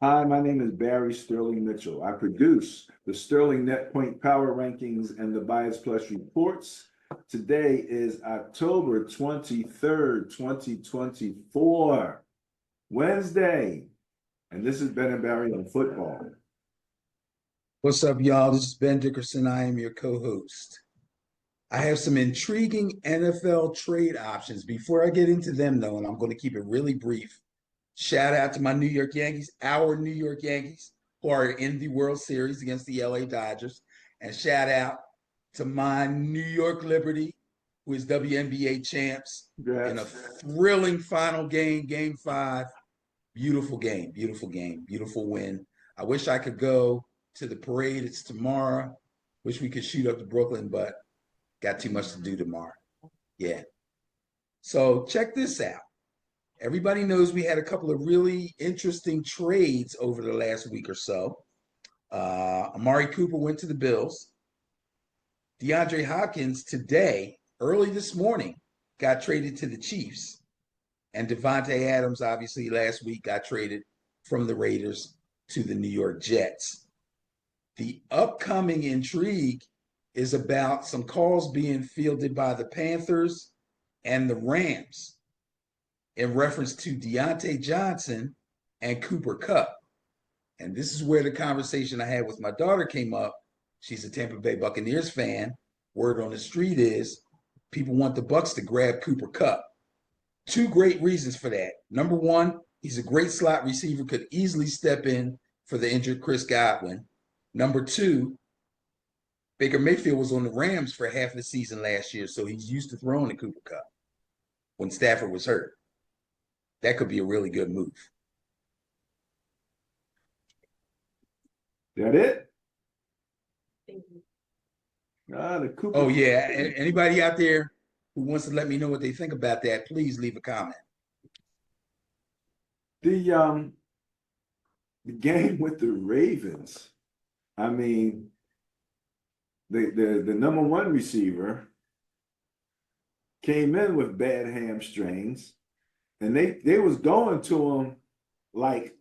Hi, my name is Barry Sterling Mitchell. I produce the Sterling Net Point Power Rankings and the Bias Plus reports. Today is October 23rd, 2024, Wednesday. And this is Ben and Barry on football. What's up, y'all? This is Ben Dickerson. I am your co-host. I have some intriguing NFL trade options. Before I get into them, though, and I'm going to keep it really brief, shout out to my New York Yankees, our New York Yankees, who are in the World Series against the LA Dodgers. And shout out to my New York Liberty, who is WNBA champs in a thrilling final game, game 5. Beautiful game, beautiful game, beautiful win. I wish I could go to the parade. It's tomorrow. Wish we could shoot up to Brooklyn, but got too much to do tomorrow. Yeah. So check this out. Everybody knows we had a couple of really interesting trades over the last week or so. Amari Cooper went to the Bills. DeAndre Hopkins today, early this morning, got traded to the Chiefs. And Devontae Adams, obviously, last week got traded from the Raiders to the New York Jets. The upcoming intrigue is about some calls being fielded by the Panthers and the Rams in reference to Deontay Johnson and Cooper Kupp. And this is where the conversation I had with my daughter came up. She's a Tampa Bay Buccaneers fan. Word on the street is people want the Bucs to grab Cooper Kupp. Two great reasons for that. Number one, he's a great slot receiver, could easily step in for the injured Chris Godwin. Number two, Baker Mayfield was on the Rams for half the season last year, so he's used to throwing the Cooper Kupp when Stafford was hurt. That could be a really good move. That it? The Cooper. Oh, yeah. Anybody out there who wants to let me know what they think about that, please leave a comment. The game with the Ravens. I mean, the number one receiver came in with bad hamstrings, and they was going to him like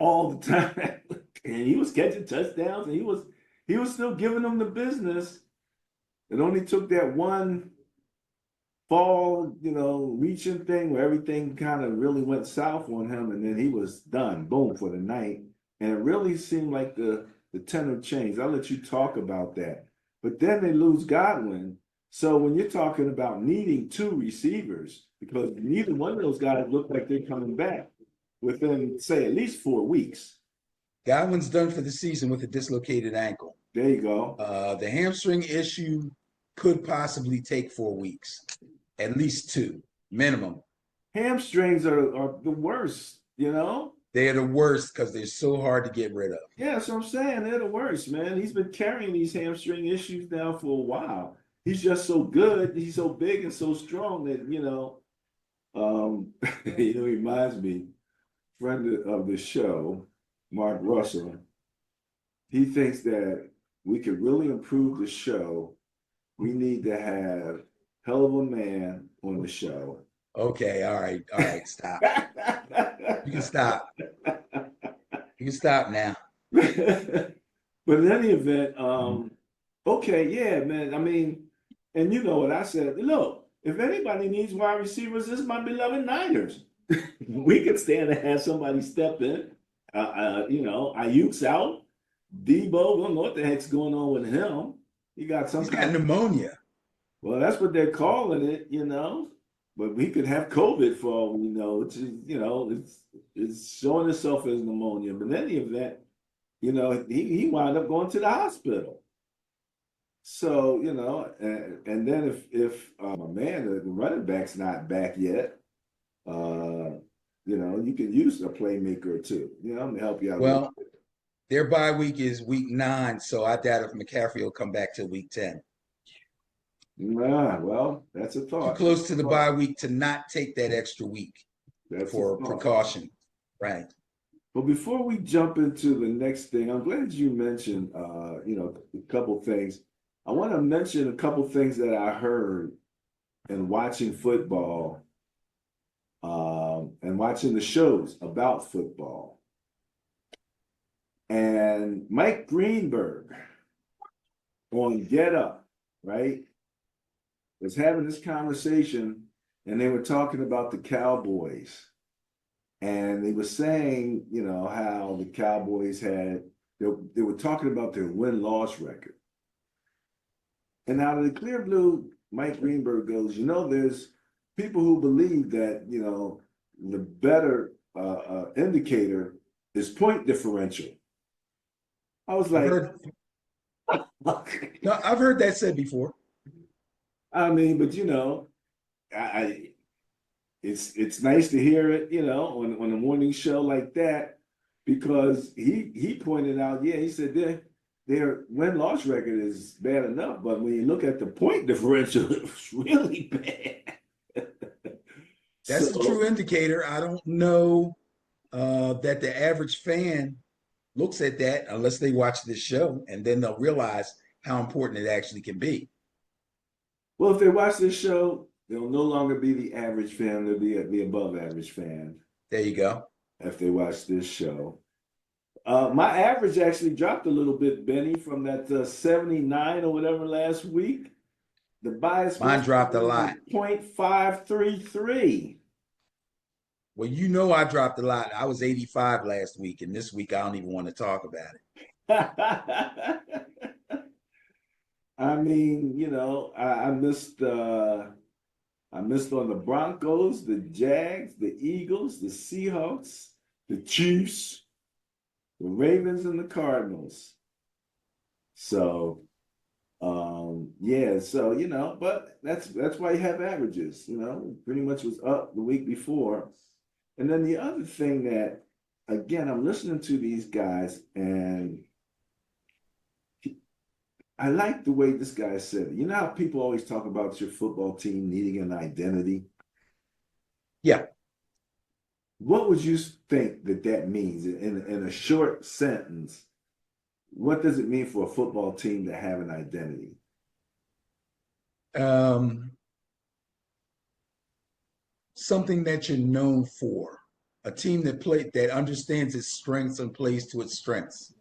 all the time, and he was catching touchdowns, and he was still giving them the business. It only took that one fall, reaching thing where everything kind of really went south on him, and then he was done, boom, for the night. And it really seemed like the tenor changed. I'll let you talk about that. But then they lose Godwin. So when you're talking about needing two receivers, because neither one of those guys look like they're coming back within, say, at least 4 weeks. Godwin's done for the season with a dislocated ankle. There you go. The hamstring issue could possibly take 4 weeks, at least 2, minimum. Hamstrings are the worst, They're the worst because they're so hard to get rid of. Yeah, that's what I'm saying. They're the worst, man. He's been carrying these hamstring issues now for a while. He's just so good. He's so big and so strong that, he reminds me, friend of the show, Mark Russell, he thinks that we could really improve the show. We need to have Hell of a Man on the show. Okay, all right, stop. You can stop. You can stop now. But in any event, okay, yeah, man. I mean, and you know what I said. Look, if anybody needs wide receivers, it's my beloved Niners. We could stand to have somebody step in. Ayuk's out. Debo, I don't know what the heck's going on with him. He's got pneumonia. Well, that's what they're calling it, But we could have COVID for all we know. It's showing itself as pneumonia. But in any event, he wound up going to the hospital. So, and then if the running back's not back yet, you can use a playmaker or two, to help you out. Well, their bye week is week 9, so I doubt if McCaffrey will come back till week 10. Well, that's a thought. Too close to the bye week to not take that extra week for precaution. Right. Well, before we jump into the next thing, I'm glad you mentioned, a couple things. I want to mention a couple things that I heard in watching football and watching the shows about football. And Mike Greenberg on Get Up, right, was having this conversation, and they were talking about the Cowboys. And they were saying, you know, how the Cowboys they were talking about their win-loss record. And out of the clear blue, Mike Greenberg goes, you know, there's people who believe that, you know, the better indicator is point differential. I was like, No, I've heard that said before. I mean, but you know, I it's nice to hear it, you know, on a morning show like that, because he pointed out, yeah, he said their win-loss record is bad enough, but when you look at the point differential, it's really bad. That's the So, true indicator. I don't know that the average fan looks at that unless they watch this show, and then they'll realize how important it actually can be. well, if they watch this show, they'll no longer be the average fan, they'll be the above average fan There you go. if they watch this show. My average actually dropped a little bit, Benny, from that 79 or whatever last week. The bias Mine dropped a lot. 0.533. Well, you know I dropped a lot. I was 85 last week, and this week I don't even want to talk about it. I mean, you know, I missed on the Broncos, the Jags, the Eagles, the Seahawks, the Chiefs, the Ravens, and the Cardinals. So yeah, so you know, but that's why you have averages, you know, pretty much was up the week before. And then the other thing that, again, I'm listening to these guys, and I like the way this guy said it. You know how people always talk about your football team needing an identity? Yeah. What would you think that means in a short sentence? What does it mean for a football team to have an identity? Something that you're known for, a team that understands its strengths and plays to its strengths.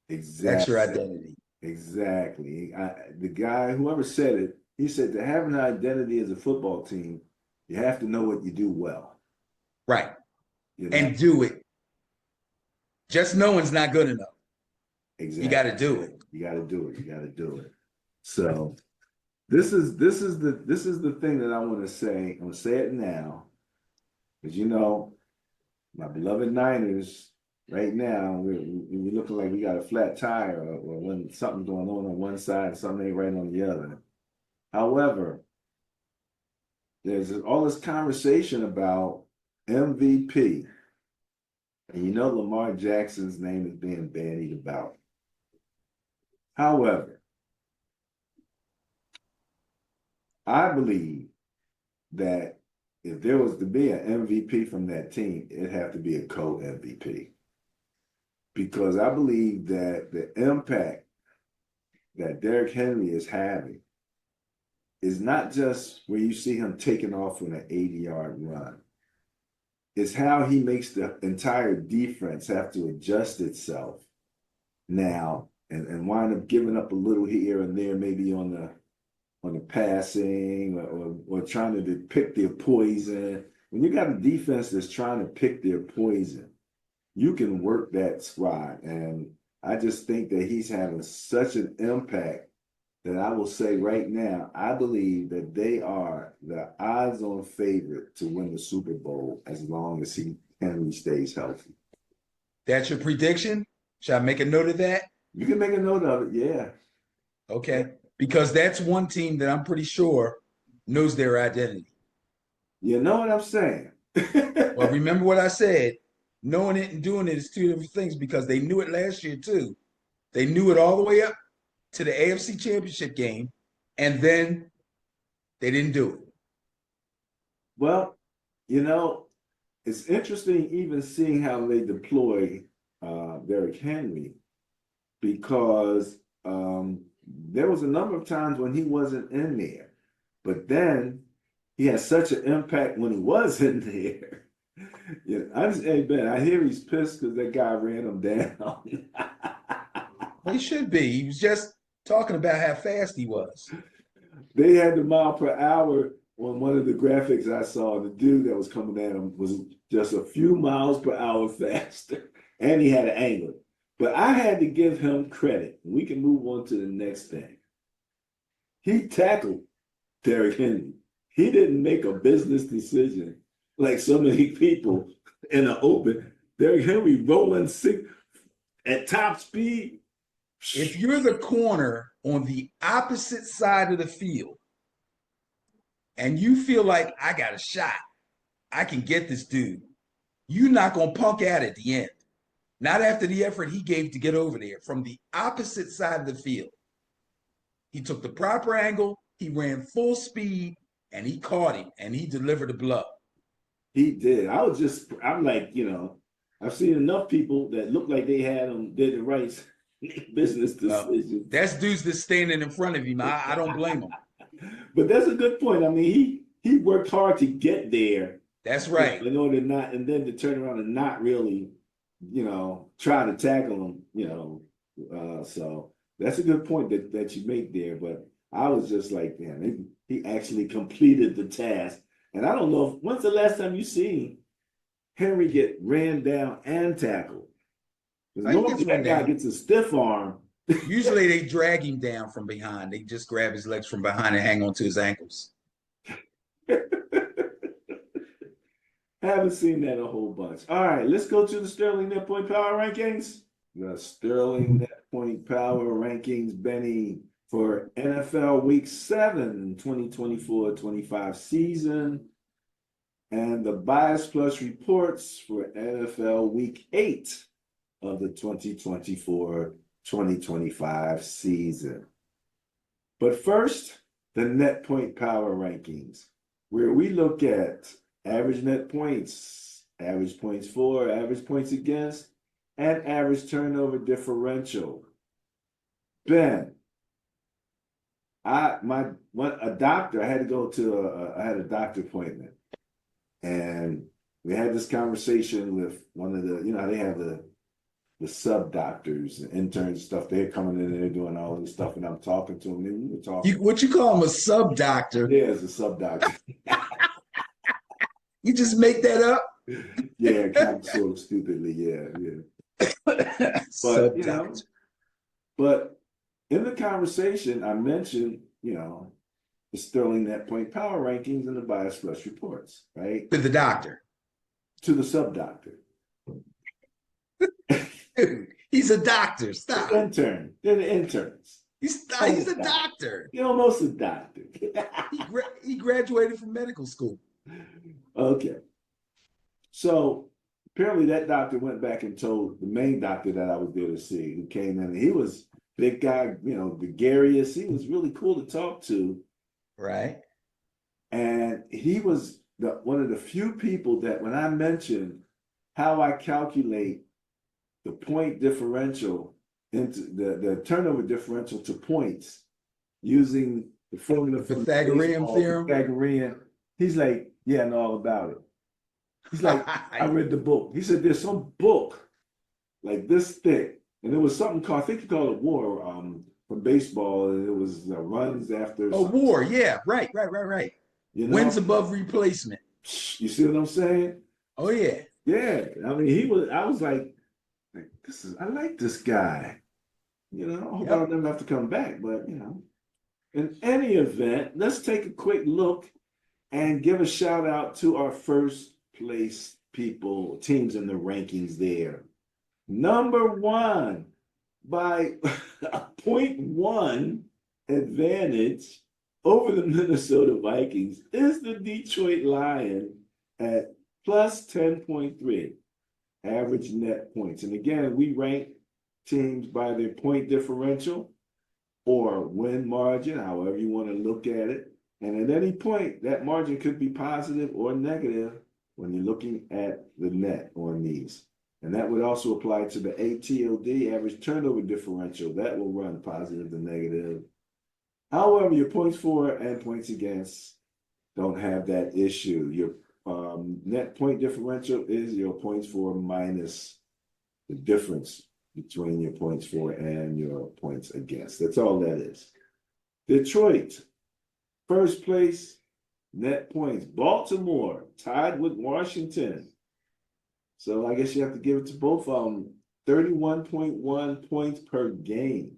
That's your Exactly. identity. Exactly. The guy, whoever said it, he said to have an identity as a football team, you have to know what you do well. Right. You know? And do it. Just knowing's not good enough. Exactly. You got to do it. You got to do it. You got to do it. So this is the thing that I want to say. I'm gonna say it now, because you know, my beloved Niners. Right now, we're looking like we got a flat tire, or when something's going on one side and something ain't right on the other. However, there's all this conversation about MVP, and you know Lamar Jackson's name is being bandied about. However, I believe that if there was to be an MVP from that team, it'd have to be a co-MVP. Because I believe that the impact that Derrick Henry is having is not just where you see him taking off on an 80-yard run. It's how he makes the entire defense have to adjust itself now and wind up giving up a little here and there, maybe on the passing or trying to pick their poison. When you got a defense that's trying to pick their poison, you can work that squad. And I just think that he's having such an impact that I will say right now, I believe that they are the odds-on favorite to win the Super Bowl as long as Henry stays healthy. That's your prediction? Should I make a note of that? You can make a note of it, yeah. Okay. Because that's one team that I'm pretty sure knows their identity. You know what I'm saying? Well, remember what I said. Knowing it and doing it is two different things, because they knew it last year too. They knew it all the way up to the AFC Championship game, and then they didn't do it. Well, you know, it's interesting even seeing how they deploy Derrick Henry, because there was a number of times when he wasn't in there, but then he had such an impact when he was in there Yeah, hey Ben, I hear he's pissed because that guy ran him down. Well, he should be. He was just talking about how fast he was. They had the mile per hour on one of the graphics I saw. The dude that was coming at him was just a few miles per hour faster, and he had an angle. But I had to give him credit. We can move on to the next thing. He tackled Derrick Henry. He didn't make a business decision like so many people in the open. Derrick Henry rolling six at top speed. If you're the corner on the opposite side of the field and you feel like I got a shot, I can get this dude, you're not going to punk out at the end. Not after the effort he gave to get over there from the opposite side of the field. He took the proper angle, he ran full speed, and he caught him and he delivered a blow. He did. I'm like, I've seen enough people that look like they did the right business decision. That's dudes that's standing in front of him. I don't blame him. But that's a good point. I mean, he worked hard to get there. That's right. In order not, and then to turn around and not really, try to tackle him, so that's a good point that you make there. But I was just like, man, he actually completed the task. And I don't know when's the last time you seen Henry get ran down and tackled? Because normally that guy gets a stiff arm. Usually they drag him down from behind. They just grab his legs from behind and hang on to his ankles. Haven't seen that a whole bunch. All right, let's go to the Sterling Net Point Power Rankings. The Sterling Net Point Power Rankings, Benny, for NFL Week 7, 2024-25 season, and the Bias Plus reports for NFL Week 8 of the 2024-2025 season. But first, the Net Point Power Rankings, where we look at average net points, average points for, average points against, and average turnover differential. Ben, I had to go to I had a doctor appointment, and we had this conversation with one of the, they have the sub doctors and interns and stuff. They're coming in and they're doing all this stuff, and I'm talking to them. And we were talking. What you call him, a sub doctor? Yeah, it's a sub doctor. You just make that up? Yeah, kind of sort of stupidly. Yeah. But but in the conversation, I mentioned, the Sterling Net Point Power Rankings and the Bias Plus reports, right? To the doctor. To the sub doctor. He's a doctor. Stop. The intern. They're the interns. He's a doctor. Almost a doctor. He graduated from medical school. Okay. So apparently that doctor went back and told the main doctor that I was there to see, who came in. He was big guy, gregarious. He was really cool to talk to. Right. And he was one of the few people that when I mentioned how I calculate the point differential into the turnover differential to points using the formula for Pythagorean theorem. Pythagorean. He's like, yeah, I know all about it. He's like, I read the book. He said, there's some book like this thick. And there was something called, I think he called it War from baseball. And it was runs after. Oh, War. Yeah. Right. Wins above replacement. You see what I'm saying? Oh, yeah. Yeah. I mean, I was like, I like this guy. I hope I don't never have to come back. But, in any event, let's take a quick look and give a shout out to our first place teams in the rankings there. Number one, by a 0.1 advantage over the Minnesota Vikings, is the Detroit Lions at plus 10.3 average net points. And again, we rank teams by their point differential or win margin, however you want to look at it. And at any point, that margin could be positive or negative when you're looking at the net on these. And that would also apply to the ATOD, average turnover differential. That will run positive to negative. However, your points for and points against don't have that issue. Your net point differential is your points for minus the difference between your points for and your points against. That's all that is. Detroit, first place, net points. Baltimore tied with Washington. So I guess you have to give it to both of them. 31.1 points per game.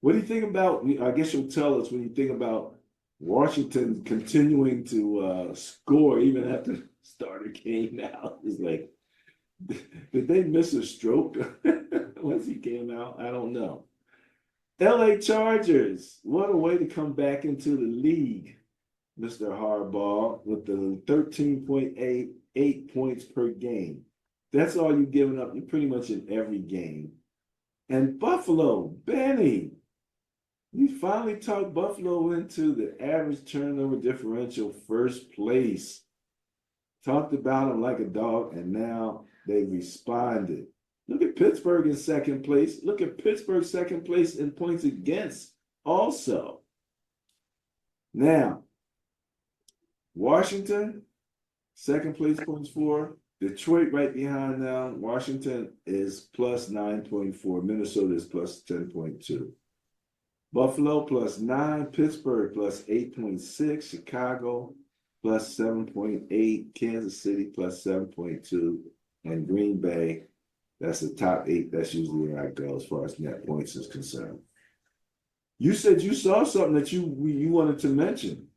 What do you think about, I guess you'll tell us when you think about Washington continuing to score even after the starter came out. It's like, did they miss a stroke once he came out? I don't know. LA Chargers, what a way to come back into the league, Mr. Harbaugh, with the 13.88 points per game. That's all you're giving up. You're pretty much in every game. And Buffalo, Benny, we finally talked Buffalo into the average turnover differential first place. Talked about them like a dog, and now they responded. Look at Pittsburgh in second place. Look at Pittsburgh second place in points against also. Now, Washington, second place points for. Detroit right behind now. Washington is plus 9.4. Minnesota is plus 10.2. Buffalo plus 9. Pittsburgh plus 8.6. Chicago plus 7.8. Kansas City plus 7.2. And Green Bay, that's the top 8. That's usually where I go as far as net points is concerned. You said you saw something that you wanted to mention.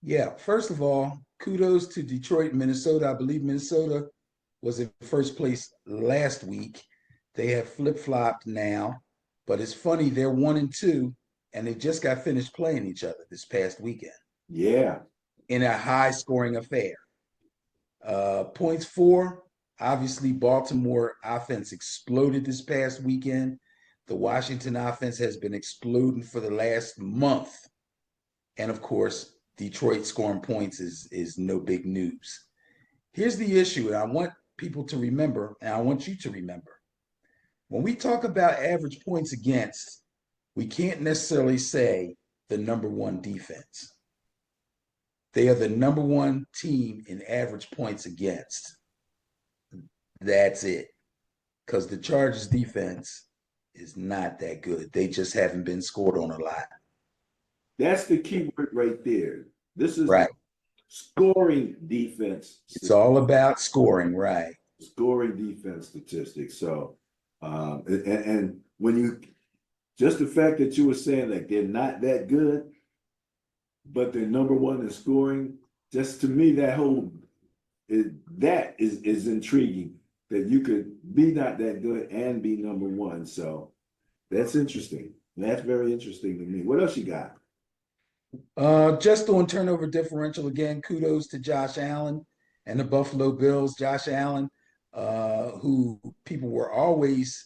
Yeah, first of all, kudos to Detroit and Minnesota. I believe Minnesota was in first place last week. They have flip-flopped now, but it's funny, they're 1-2, and they just got finished playing each other this past weekend. Yeah. In a high-scoring affair. Points for, obviously, Baltimore offense exploded this past weekend. The Washington offense has been exploding for the last month. And, of course, Detroit scoring points is no big news. Here's the issue, and I want people to remember, and I want you to remember. When we talk about average points against, we can't necessarily say the number one defense. They are the number one team in average points against. That's it. Because the Chargers defense is not that good. They just haven't been scored on a lot. That's the key word right there. This is right. Scoring defense. It's all about scoring, right? Scoring defense statistics. So, and when you, just the fact that you were saying like they're not that good, but they're number one in scoring, just to me, that is intriguing that you could be not that good and be number one. So that's interesting. That's very interesting to me. What else you got? Just on turnover differential again, kudos to Josh Allen and the Buffalo Bills. Josh Allen, who people were always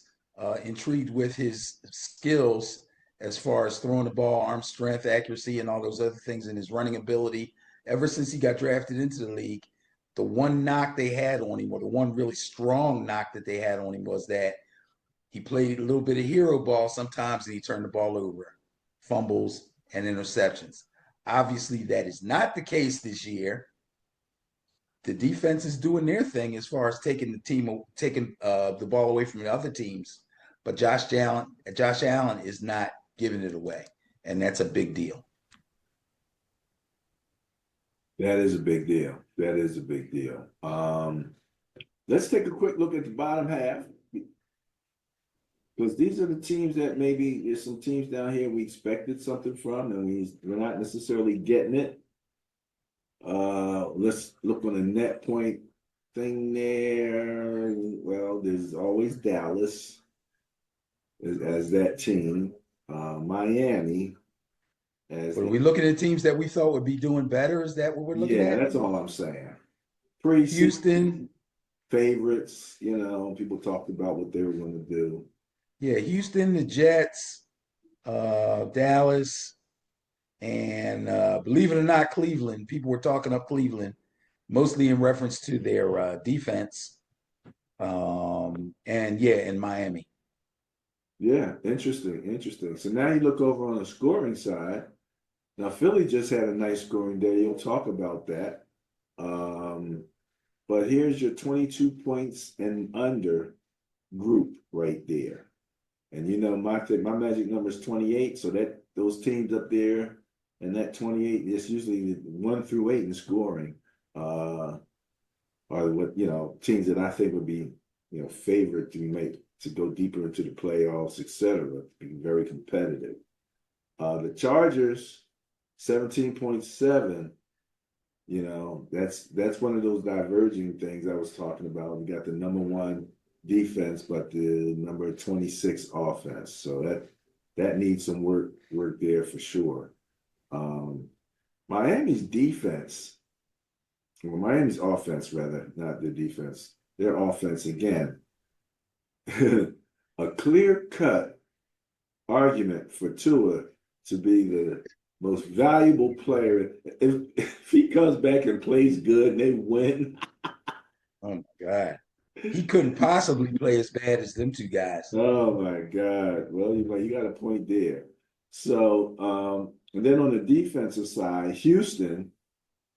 intrigued with his skills as far as throwing the ball, arm strength, accuracy, and all those other things, and his running ability. Ever since he got drafted into the league, the one knock they had on him, or the one really strong knock that they had on him, was that he played a little bit of hero ball sometimes and he turned the ball over, fumbles and interceptions. Obviously, that is not the case this year. The defense is doing their thing as far as taking the ball away from the other teams, but Josh Allen is not giving it away, and that's a big deal. That is a big deal. That is a big deal. Let's take a quick look at the bottom half, because these are the teams that maybe there's some teams down here we expected something from, and we're not necessarily getting it. Let's look on the net point thing there. Well, there's always Dallas as that team. Miami. Are we looking at teams that we thought would be doing better? Is that what we're looking at? Yeah, that's all I'm saying. Houston favorites, people talked about what they were going to do. Yeah, Houston, the Jets, Dallas, and believe it or not, Cleveland. People were talking up Cleveland, mostly in reference to their defense. And Miami. Yeah, interesting. So now you look over on the scoring side. Now, Philly just had a nice scoring day. You'll talk about that. But here's your 22 points and under group right there. And you know, my magic number is 28. So that those teams up there and that 28, it's usually 1 through 8 in scoring. Are what, you know, teams that I think would be, you know, favored to go deeper into the playoffs, etc. Be very competitive. The Chargers, 17.7. You know, that's one of those diverging things I was talking about. We got the number 1 defense, but the number 26 offense. So that needs some work there for sure. Miami's defense, well, Miami's offense rather, not their defense. Their offense again, a clear-cut argument for Tua to be the most valuable player. If he comes back and plays good and they win. Oh my God. He couldn't possibly play as bad as them two guys. Oh my God. Well, you got a point there. So, and then on the defensive side, Houston.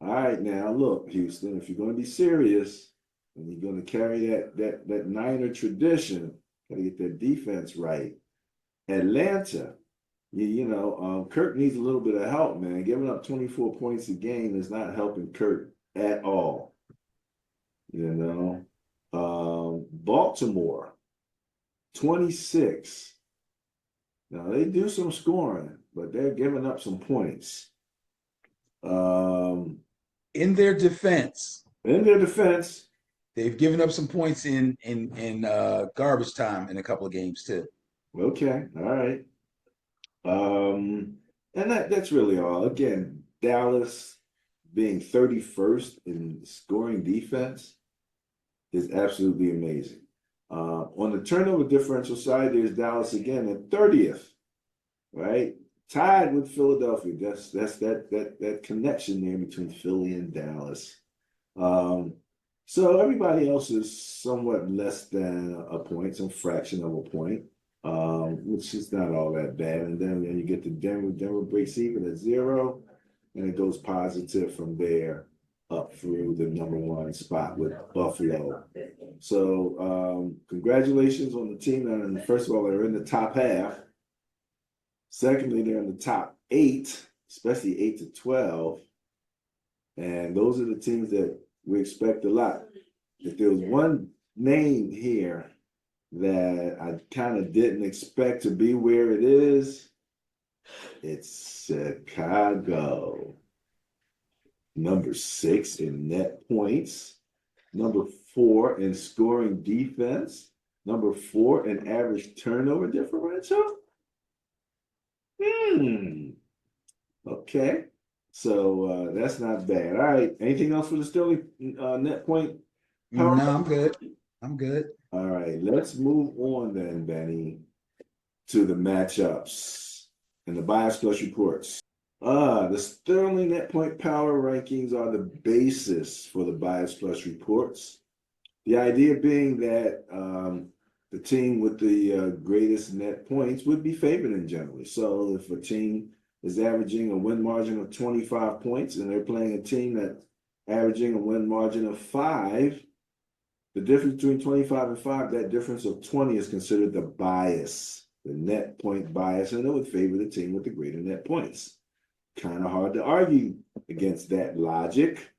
All right, now look, Houston, if you're going to be serious and you're going to carry that Niner tradition, got to get that defense right. Atlanta, Kirk needs a little bit of help, man. Giving up 24 points a game is not helping Kirk at all. Baltimore, 26. Now they do some scoring, but they're giving up some points. In their defense, they've given up some points in garbage time in a couple of games too. Okay, all right. And that's really all. Again, Dallas being 31st in scoring defense is absolutely amazing. On the turnover differential side, there's Dallas again at 30th, right? Tied with Philadelphia. That's that connection there between Philly and Dallas. So everybody else is somewhat less than a point, some fraction of a point, which is not all that bad. And then you get to Denver. Denver breaks even at 0, and it goes positive from there up through the number 1 spot with Buffalo. So congratulations on the team. And first of all, they're in the top half. Secondly, they're in the top 8, especially 8 to 12. And those are the teams that we expect a lot. If there was one name here that I kind of didn't expect to be where it is, it's Chicago. Number 6 in net points. Number 4 in scoring defense. Number 4 in average turnover differential. Okay. So that's not bad. All right. Anything else for the Sterling net point? No, I'm good. I'm good. All right. Let's move on then, Benny, to the matchups and the bias plus reports. The Sterling net point power rankings are the basis for the bias plus reports. The idea being that the team with the greatest net points would be favored in general. So if a team is averaging a win margin of 25 points and they're playing a team that's averaging a win margin of 5, the difference between 25 and 5, that difference of 20 is considered the bias, the net point bias, and it would favor the team with the greater net points. Kind of hard to argue against that logic.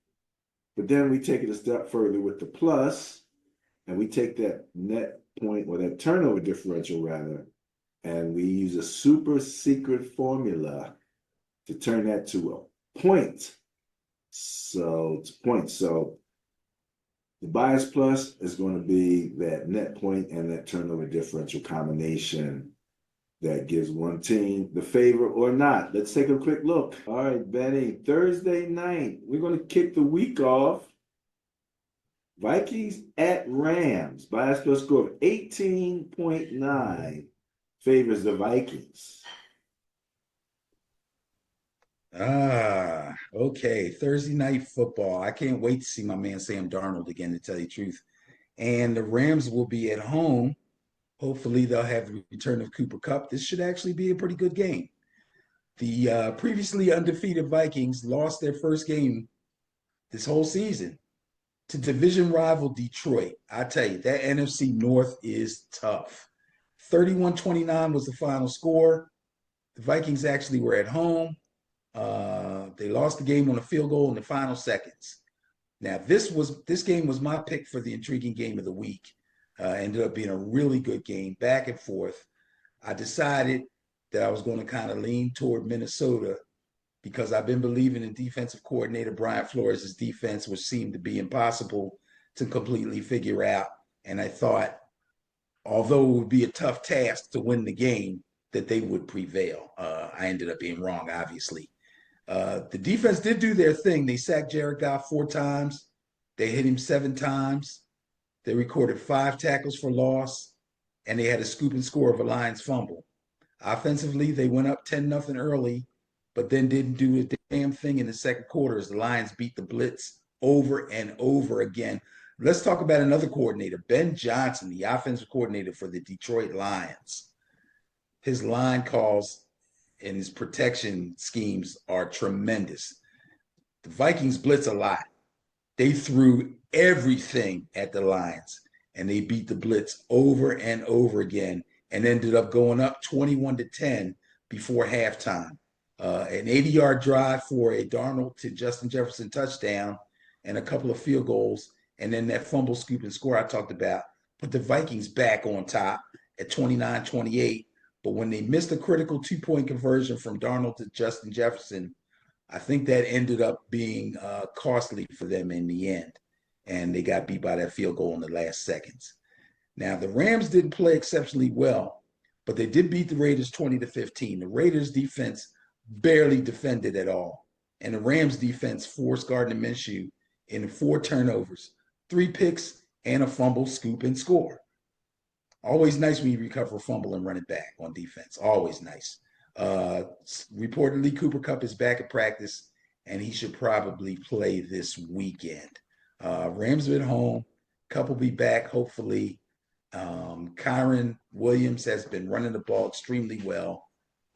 But then we take it a step further with the plus, and we take that net point, or that turnover differential rather, and we use a super secret formula to turn that to a point. So it's points. So the bias plus is going to be that net point and that turnover differential combination that gives one team the favor or not. Let's take a quick look. All right, Benny, Thursday night, we're going to kick the week off. Vikings at Rams. Bias plus score of 18.9 favors the Vikings. Okay. Thursday night football. I can't wait to see my man Sam Darnold again, to tell you the truth. And the Rams will be at home. Hopefully, they'll have the return of Cooper Kupp. This should actually be a pretty good game. The previously undefeated Vikings lost their first game this whole season to division rival Detroit. I tell you, that NFC North is tough. 31-29 was the final score. The Vikings actually were at home. They lost the game on a field goal in the final seconds. Now, this game was my pick for the intriguing game of the week. Ended up being a really good game, back and forth. I decided that I was going to kind of lean toward Minnesota because I've been believing in defensive coordinator Brian Flores' defense, which seemed to be impossible to completely figure out. And I thought, although it would be a tough task to win the game, that they would prevail. I ended up being wrong, obviously. The defense did do their thing. They sacked Jared Goff 4 times. They hit him 7 times. They recorded 5 tackles for loss, and they had a scoop and score of a Lions fumble. Offensively, they went up 10-0 early, but then didn't do a damn thing in the second quarter as the Lions beat the blitz over and over again. Let's talk about another coordinator, Ben Johnson, the offensive coordinator for the Detroit Lions. His line calls and his protection schemes are tremendous. The Vikings blitz a lot. They threw everything at the Lions, and they beat the blitz over and over again and ended up going up 21-10 before halftime. An 80-yard drive for a Darnold to Justin Jefferson touchdown and a couple of field goals, and then that fumble, scoop, and score I talked about put the Vikings back on top at 29-28. But when they missed a critical 2-point conversion from Darnold to Justin Jefferson, I think that ended up being costly for them in the end. And they got beat by that field goal in the last seconds. Now, the Rams didn't play exceptionally well, but they did beat the Raiders 20-15. The Raiders defense barely defended at all. And the Rams defense forced Gardner Minshew into 4 turnovers, 3 picks, and a fumble, scoop, and score. Always nice when you recover a fumble and run it back on defense. Always nice. Reportedly, Cooper Kupp is back at practice, and he should probably play this weekend. Rams are at home. Kupp will be back, hopefully. Kyron Williams has been running the ball extremely well,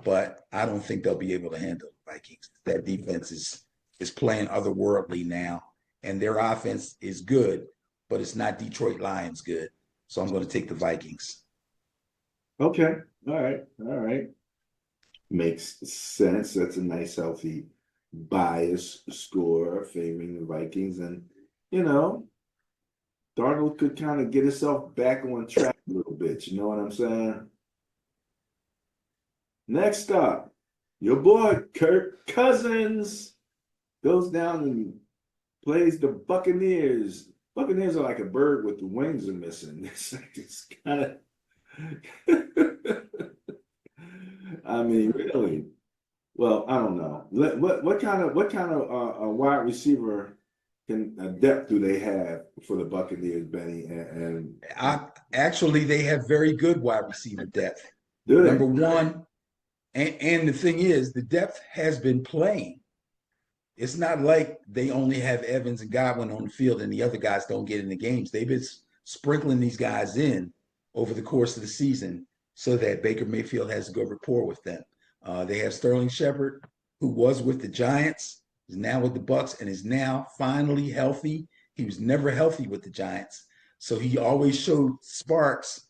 but I don't think they'll be able to handle the Vikings. That defense is playing otherworldly now, and their offense is good, but it's not Detroit Lions good. So I'm going to take the Vikings. Okay. All right. Makes sense. That's a nice, healthy bias score favoring the Vikings. And, Darnold could kind of get himself back on track a little bit. You know what I'm saying? Next up, your boy Kirk Cousins goes down and plays the Buccaneers. Buccaneers are like a bird with the wings are missing. It's kind of, I mean, really. Well, I don't know. What kind of wide receiver depth do they have for the Buccaneers, Benny? Actually, they have very good wide receiver depth. Do they? Number one, and the thing is, the depth has been playing. It's not like they only have Evans and Godwin on the field and the other guys don't get in the games. They've been sprinkling these guys in over the course of the season so that Baker Mayfield has a good rapport with them. They have Sterling Shepard, who was with the Giants, is now with the Bucs, and is now finally healthy. He was never healthy with the Giants, so he always showed sparks,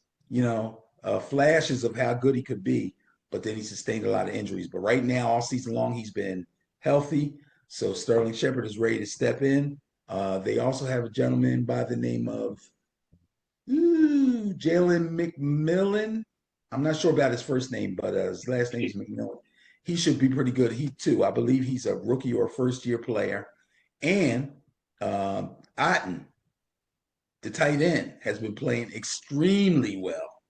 flashes of how good he could be, but then he sustained a lot of injuries. But right now, all season long, he's been healthy. So Sterling Shepard is ready to step in. They also have a gentleman by the name of Jalen McMillan. I'm not sure about his first name, but his last name is McMillan. He should be pretty good. I believe he's a rookie or first-year player. And Otten, the tight end, has been playing extremely well,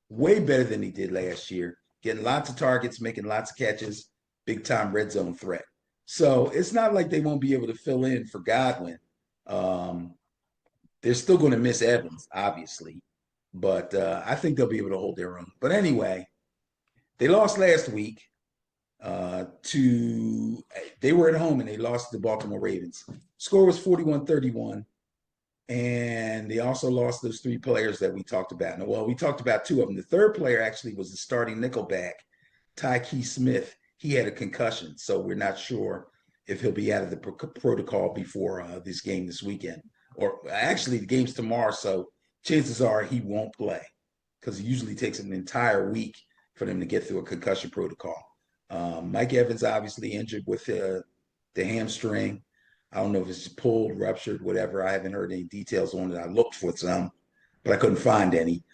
way better than he did last year, getting lots of targets, making lots of catches, big-time red zone threat. So it's not like they won't be able to fill in for Godwin. They're still going to miss Evans, obviously, but I think they'll be able to hold their own. But anyway, they lost last week they were at home and they lost to the Baltimore Ravens. Score was 41-31, and they also lost those 3 players that we talked about. Well, we talked about 2 of them. The third player actually was the starting nickelback, Tyke Smith. He had a concussion, so we're not sure if he'll be out of the protocol before this game this weekend. Or actually, the game's tomorrow, so chances are he won't play because it usually takes an entire week for them to get through a concussion protocol. Mike Evans obviously injured with the hamstring. I don't know if it's pulled, ruptured, whatever. I haven't heard any details on it. I looked for some, but I couldn't find any.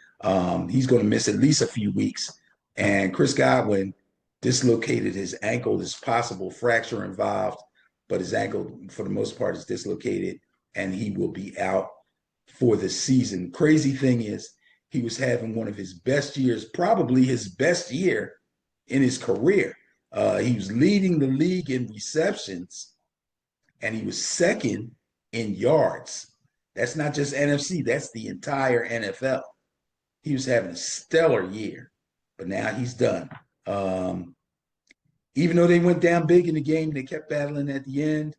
He's going to miss at least a few weeks. And Chris Godwin dislocated his ankle. There's possible fracture involved, but his ankle, for the most part, is dislocated, and he will be out for the season. Crazy thing is, he was having one of his best years, probably his best year in his career. He was leading the league in receptions, and he was second in yards. That's not just NFC, that's the entire NFL. He was having a stellar year, but now he's done. Even though they went down big in the game, they kept battling at the end,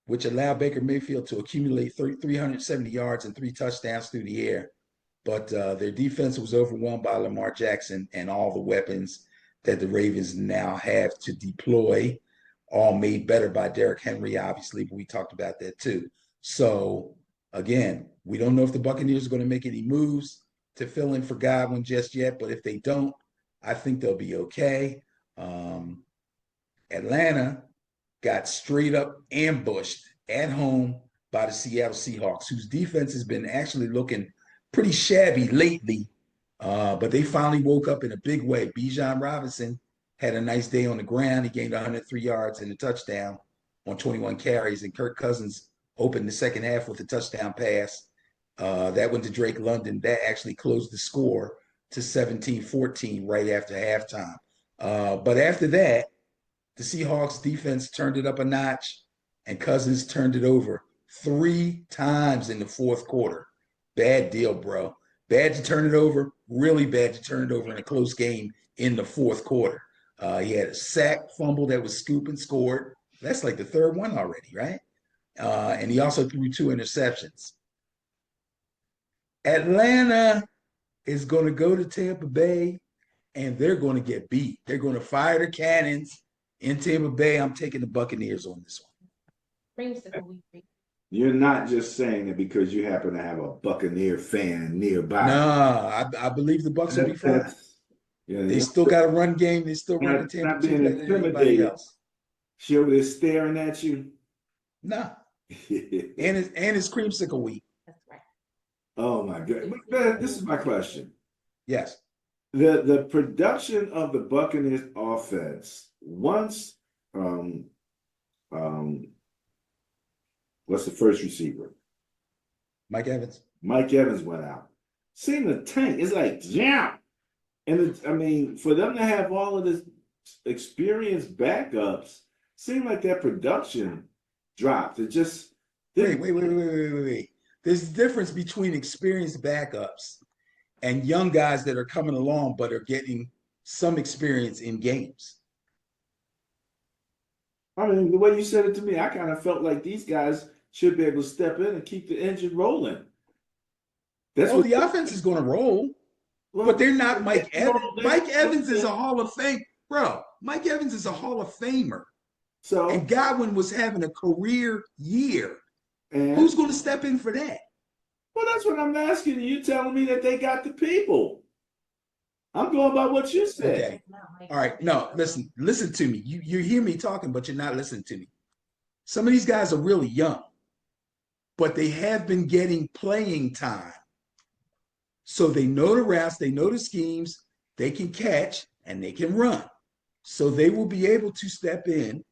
which allowed Baker Mayfield to accumulate 370 yards and 3 touchdowns through the air. But their defense was overwhelmed by Lamar Jackson and all the weapons that the Ravens now have to deploy, all made better by Derrick Henry, obviously, but we talked about that too. So, again, we don't know if the Buccaneers are going to make any moves to fill in for Godwin just yet, but if they don't, I think they'll be okay. Atlanta got straight up ambushed at home by the Seattle Seahawks, whose defense has been actually looking pretty shabby lately, but they finally woke up in a big way. Bijan Robinson had a nice day on the ground. He gained 103 yards and a touchdown on 21 carries, and Kirk Cousins opened the second half with a touchdown pass. That went to Drake London. That actually closed the score to 17-14 right after halftime. But after that, the Seahawks defense turned it up a notch, and Cousins turned it over 3 times in the fourth quarter. Bad deal, bro. Bad to turn it over, really bad to turn it over in a close game in the fourth quarter. He had a sack fumble that was scoop and scored. That's like the third one already, right? And he also threw 2 interceptions. Atlanta is going to go to Tampa Bay, and they're going to get beat. They're going to fire the cannons in Tampa Bay. I'm taking the Buccaneers on this one. You're not just saying it because you happen to have a Buccaneer fan nearby. No, I believe the Bucs will be fine. They still got a run game. They still run the Tampa better than anybody else. She over there staring at you? No. and it's creamsicle week. That's right. Oh my God. But this is my question. Yes. The production of the Buccaneers offense, once what's the first receiver? Mike Evans. Mike Evans went out. Seemed to tank. It's like, jam. And I mean, for them to have all of this experienced backups, seemed like that production dropped. It just didn't. Wait. There's a difference between experienced backups and young guys that are coming along but are getting some experience in games. I mean, the way you said it to me, I kind of felt like these guys should be able to step in and keep the engine rolling. The offense is going to roll, but they're not Mike Evans. Mike Evans is a Hall of Fame, bro. Mike Evans is a Hall of Famer. And Godwin was having a career year. And who's going to step in for that? Well, that's what I'm asking you. Telling me that they got the people. I'm going by what you said. Okay. All right. No, listen to me. You hear me talking, but you're not listening to me. Some of these guys are really young, but they have been getting playing time. So they know the routes, they know the schemes, they can catch, and they can run. So they will be able to step in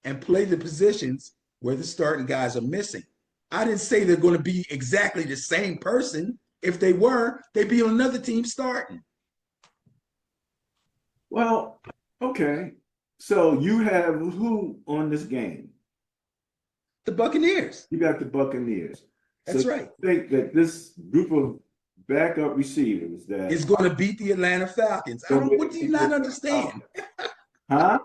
and play the positions where the starting guys are missing. I didn't say they're going to be exactly the same person. If they were, they'd be on another team starting. Well, okay. So you have who on this game? The Buccaneers. You got the Buccaneers. That's right. I think that this group of backup receivers that is going to beat the Atlanta Falcons. What do you not understand? Huh?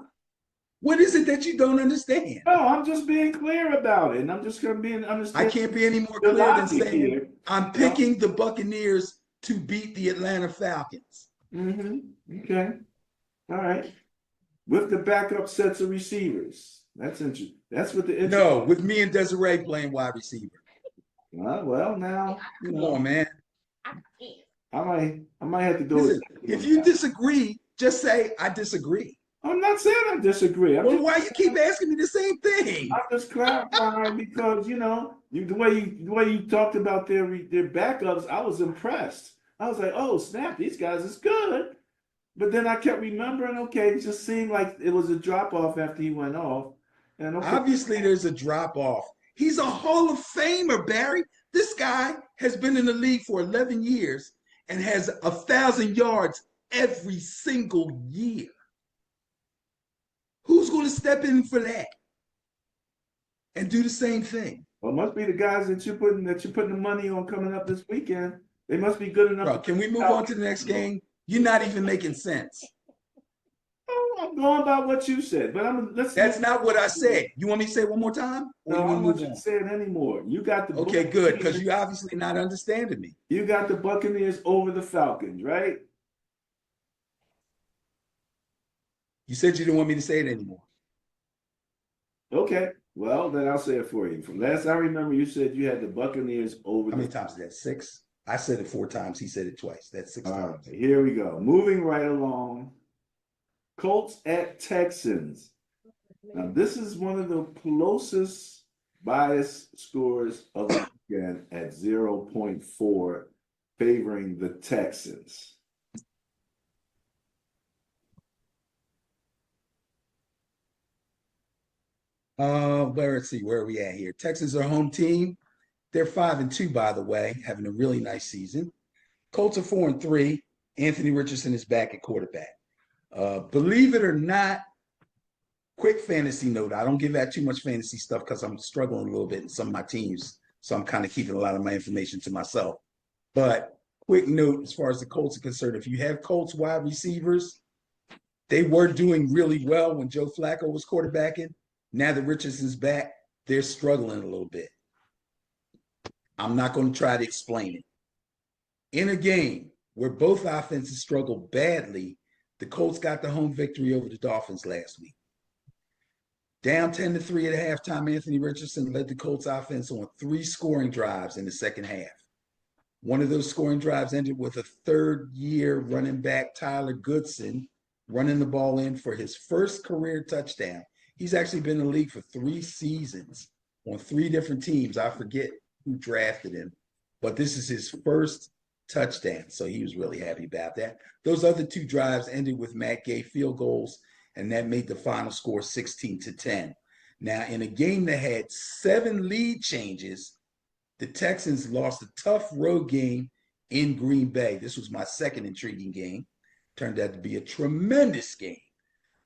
What is it that you don't understand? No, I'm just being clear about it. And I'm just going to be understand. I can't be any more clear than saying I'm picking the Buccaneers to beat the Atlanta Falcons. Mm-hmm. Okay. All right. With the backup sets of receivers, That's interesting. That's what the interest. No, with me and Desiree playing wide receiver. Well, now Come on, man. I might have to go with Listen, second if on you that. disagree, just say I disagree. I'm not saying I disagree. Well, why you keep asking me the same thing? I'm just clarifying because the way you talked about their backups, I was impressed. I was like, oh snap, these guys is good. But then I kept remembering, okay, it just seemed like it was a drop off after he went off. And okay, Obviously, there's a drop off. He's a Hall of Famer, Barry. This guy has been in the league for 11 years and has 1,000 yards every single year. Who's going to step in for that and do the same thing? well, it must be the guys that you're putting the money on coming up this weekend. They must be good enough Bro, to can we beat the move on to the next Falcons. game? You're not even making sense. Oh, I'm going by what you said, but let's move. That's not what I said. You want me to say it one more time or No, you I want don't to want move you to on? say it anymore. You got the Okay, good, because Buccaneers. you're obviously not understanding me. You got the Buccaneers over the Falcons, right? You said you didn't want me to say it anymore. Okay. Well, then I'll say it for you. From last I remember, you said you had the Buccaneers over How the. many times is that? 6? I said it 4 times. He said it twice. That's six All times. right, here we go. Moving right along. Colts at Texans. Now, this is one of the closest bias scores of the weekend at 0.4, favoring the Texans. Let's see, where are we at here? Texans are home team. They're 5-2, by the way, having a really nice season. Colts are 4-3. Anthony Richardson is back at quarterback. Believe it or not, quick fantasy note. I don't give out too much fantasy stuff because I'm struggling a little bit in some of my teams. So I'm kind of keeping a lot of my information to myself. But quick note as far as the Colts are concerned, if you have Colts wide receivers, they were doing really well when Joe Flacco was quarterbacking. Now that Richardson's back, they're struggling a little bit. I'm not going to try to explain it. In a game where both offenses struggled badly, the Colts got the home victory over the Dolphins last week. Down 10-3 at halftime, Anthony Richardson led the Colts offense on 3 scoring drives in the second half. One of those scoring drives ended with a third-year running back, Tyler Goodson, running the ball in for his first career touchdown. He's actually been in the league for 3 seasons on 3 different teams. I forget who drafted him, but this is his first touchdown. So he was really happy about that. Those other 2 drives ended with Matt Gay field goals, and that made the final score 16-10. Now, in a game that had 7 lead changes, the Texans lost a tough road game in Green Bay. This was my second intriguing game. Turned out to be a tremendous game.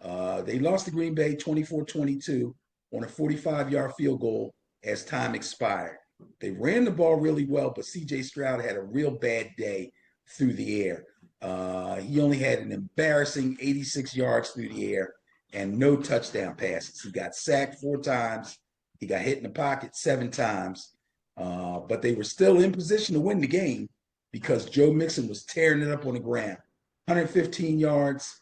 They lost to Green Bay 24-22 on a 45-yard field goal as time expired. They ran the ball really well, but C.J. Stroud had a real bad day through the air. He only had an embarrassing 86 yards through the air and no touchdown passes. He got sacked 4 times. He got hit in the pocket 7 times. But they were still in position to win the game because Joe Mixon was tearing it up on the ground. 115 yards,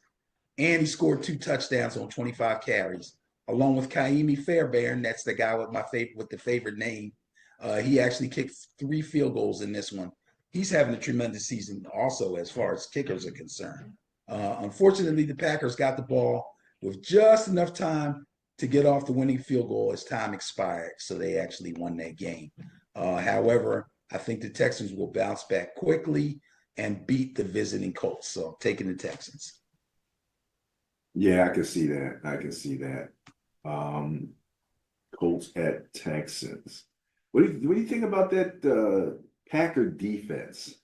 and he scored 2 touchdowns on 25 carries, along with Kaimi Fairbairn. That's the guy with the favorite name. He actually kicked 3 field goals in this one. He's having a tremendous season also as far as kickers are concerned. Unfortunately, the Packers got the ball with just enough time to get off the winning field goal as time expired. So they actually won that game. However, I think the Texans will bounce back quickly and beat the visiting Colts. So I'm taking the Texans. Yeah, I can see that. I can see that. Um, Colts at Texans. What do you think about that Packer defense?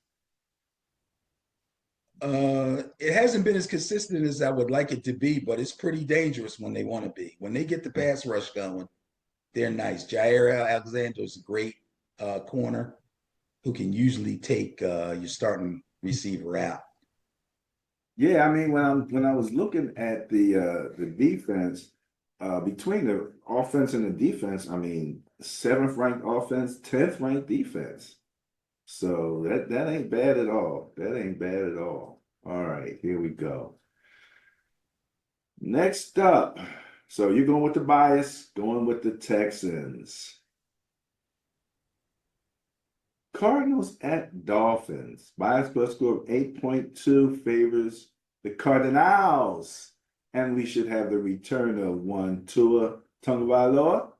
It hasn't been as consistent as I would like it to be, but it's pretty dangerous when they want to be. When they get the pass rush going, they're nice. Jair Alexander is a great corner who can usually take your starting receiver out. Yeah, I mean when I was looking at the defense, between the offense and the defense, I mean 7th ranked offense, 10th ranked defense. So that ain't bad at all. That ain't bad at all. All right, here we go. Next up, So you're going with the bias, going with the Texans. Cardinals at Dolphins. Bias plus score of 8.2 favors the Cardinals. And we should have the return of one Tua Tagovailoa.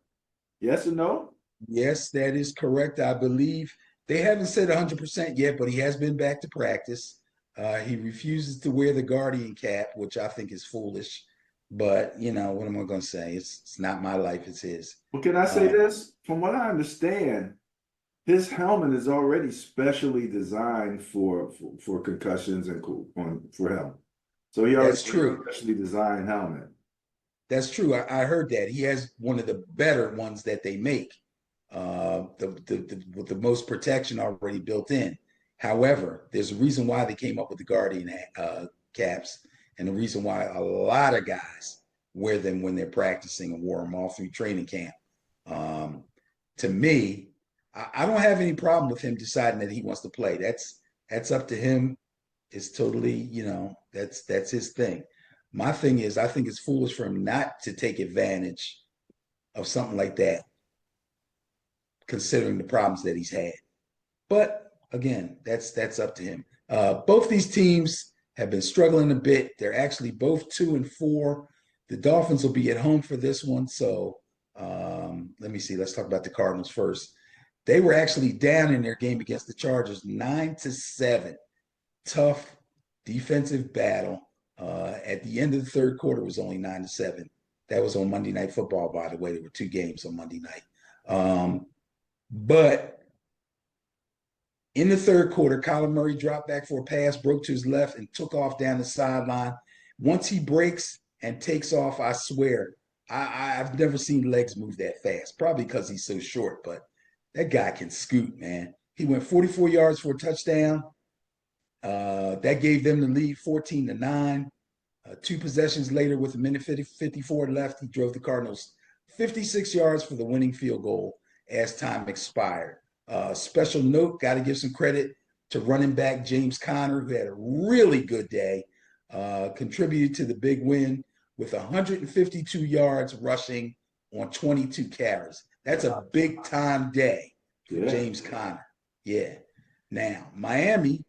Yes or no? Yes, that is correct. I believe they haven't said 100% yet, but he has been back to practice. He refuses to wear the Guardian cap, which I think is foolish. But, what am I going to say? It's not my life, it's his. Well, can I say Uh, this? From what I understand, his helmet is already specially designed for concussions and for him. So he already that's has a true. specially designed helmet. That's true. I heard that. He has one of the better ones that they make, with the most protection already built in. However, there's a reason why they came up with the Guardian caps, and the reason why a lot of guys wear them when they're practicing and wore them all through training camp. Um, to me, I don't have any problem with him deciding that he wants to play. That's up to him. It's totally, that's his thing. My thing is, I think it's foolish for him not to take advantage of something like that, considering the problems that he's had. But again, that's up to him. Both these teams have been struggling a bit. They're actually both 2-4. The Dolphins will be at home for this one. So let me see. Let's talk about the Cardinals first. They were actually down in their game against the Chargers 9-7. Tough defensive battle. At the end of the third quarter, it was only 9-7. That was on Monday Night Football, by the way. There were two games on Monday night. But in the third quarter, Kyler Murray dropped back for a pass, broke to his left, and took off down the sideline. Once he breaks and takes off, I swear, I've never seen legs move that fast. Probably because he's so short, but that guy can scoot, man. He went 44 yards for a touchdown. That gave them the lead 14-9. Two possessions later, with a minute 54 left, he drove the Cardinals 56 yards for the winning field goal as time expired. Special note, got to give some credit to running back James Conner, who had a really good day, contributed to the big win with 152 yards rushing on 22 carries. That's a big time day for Yeah. James Conner. Yeah. Now, Miami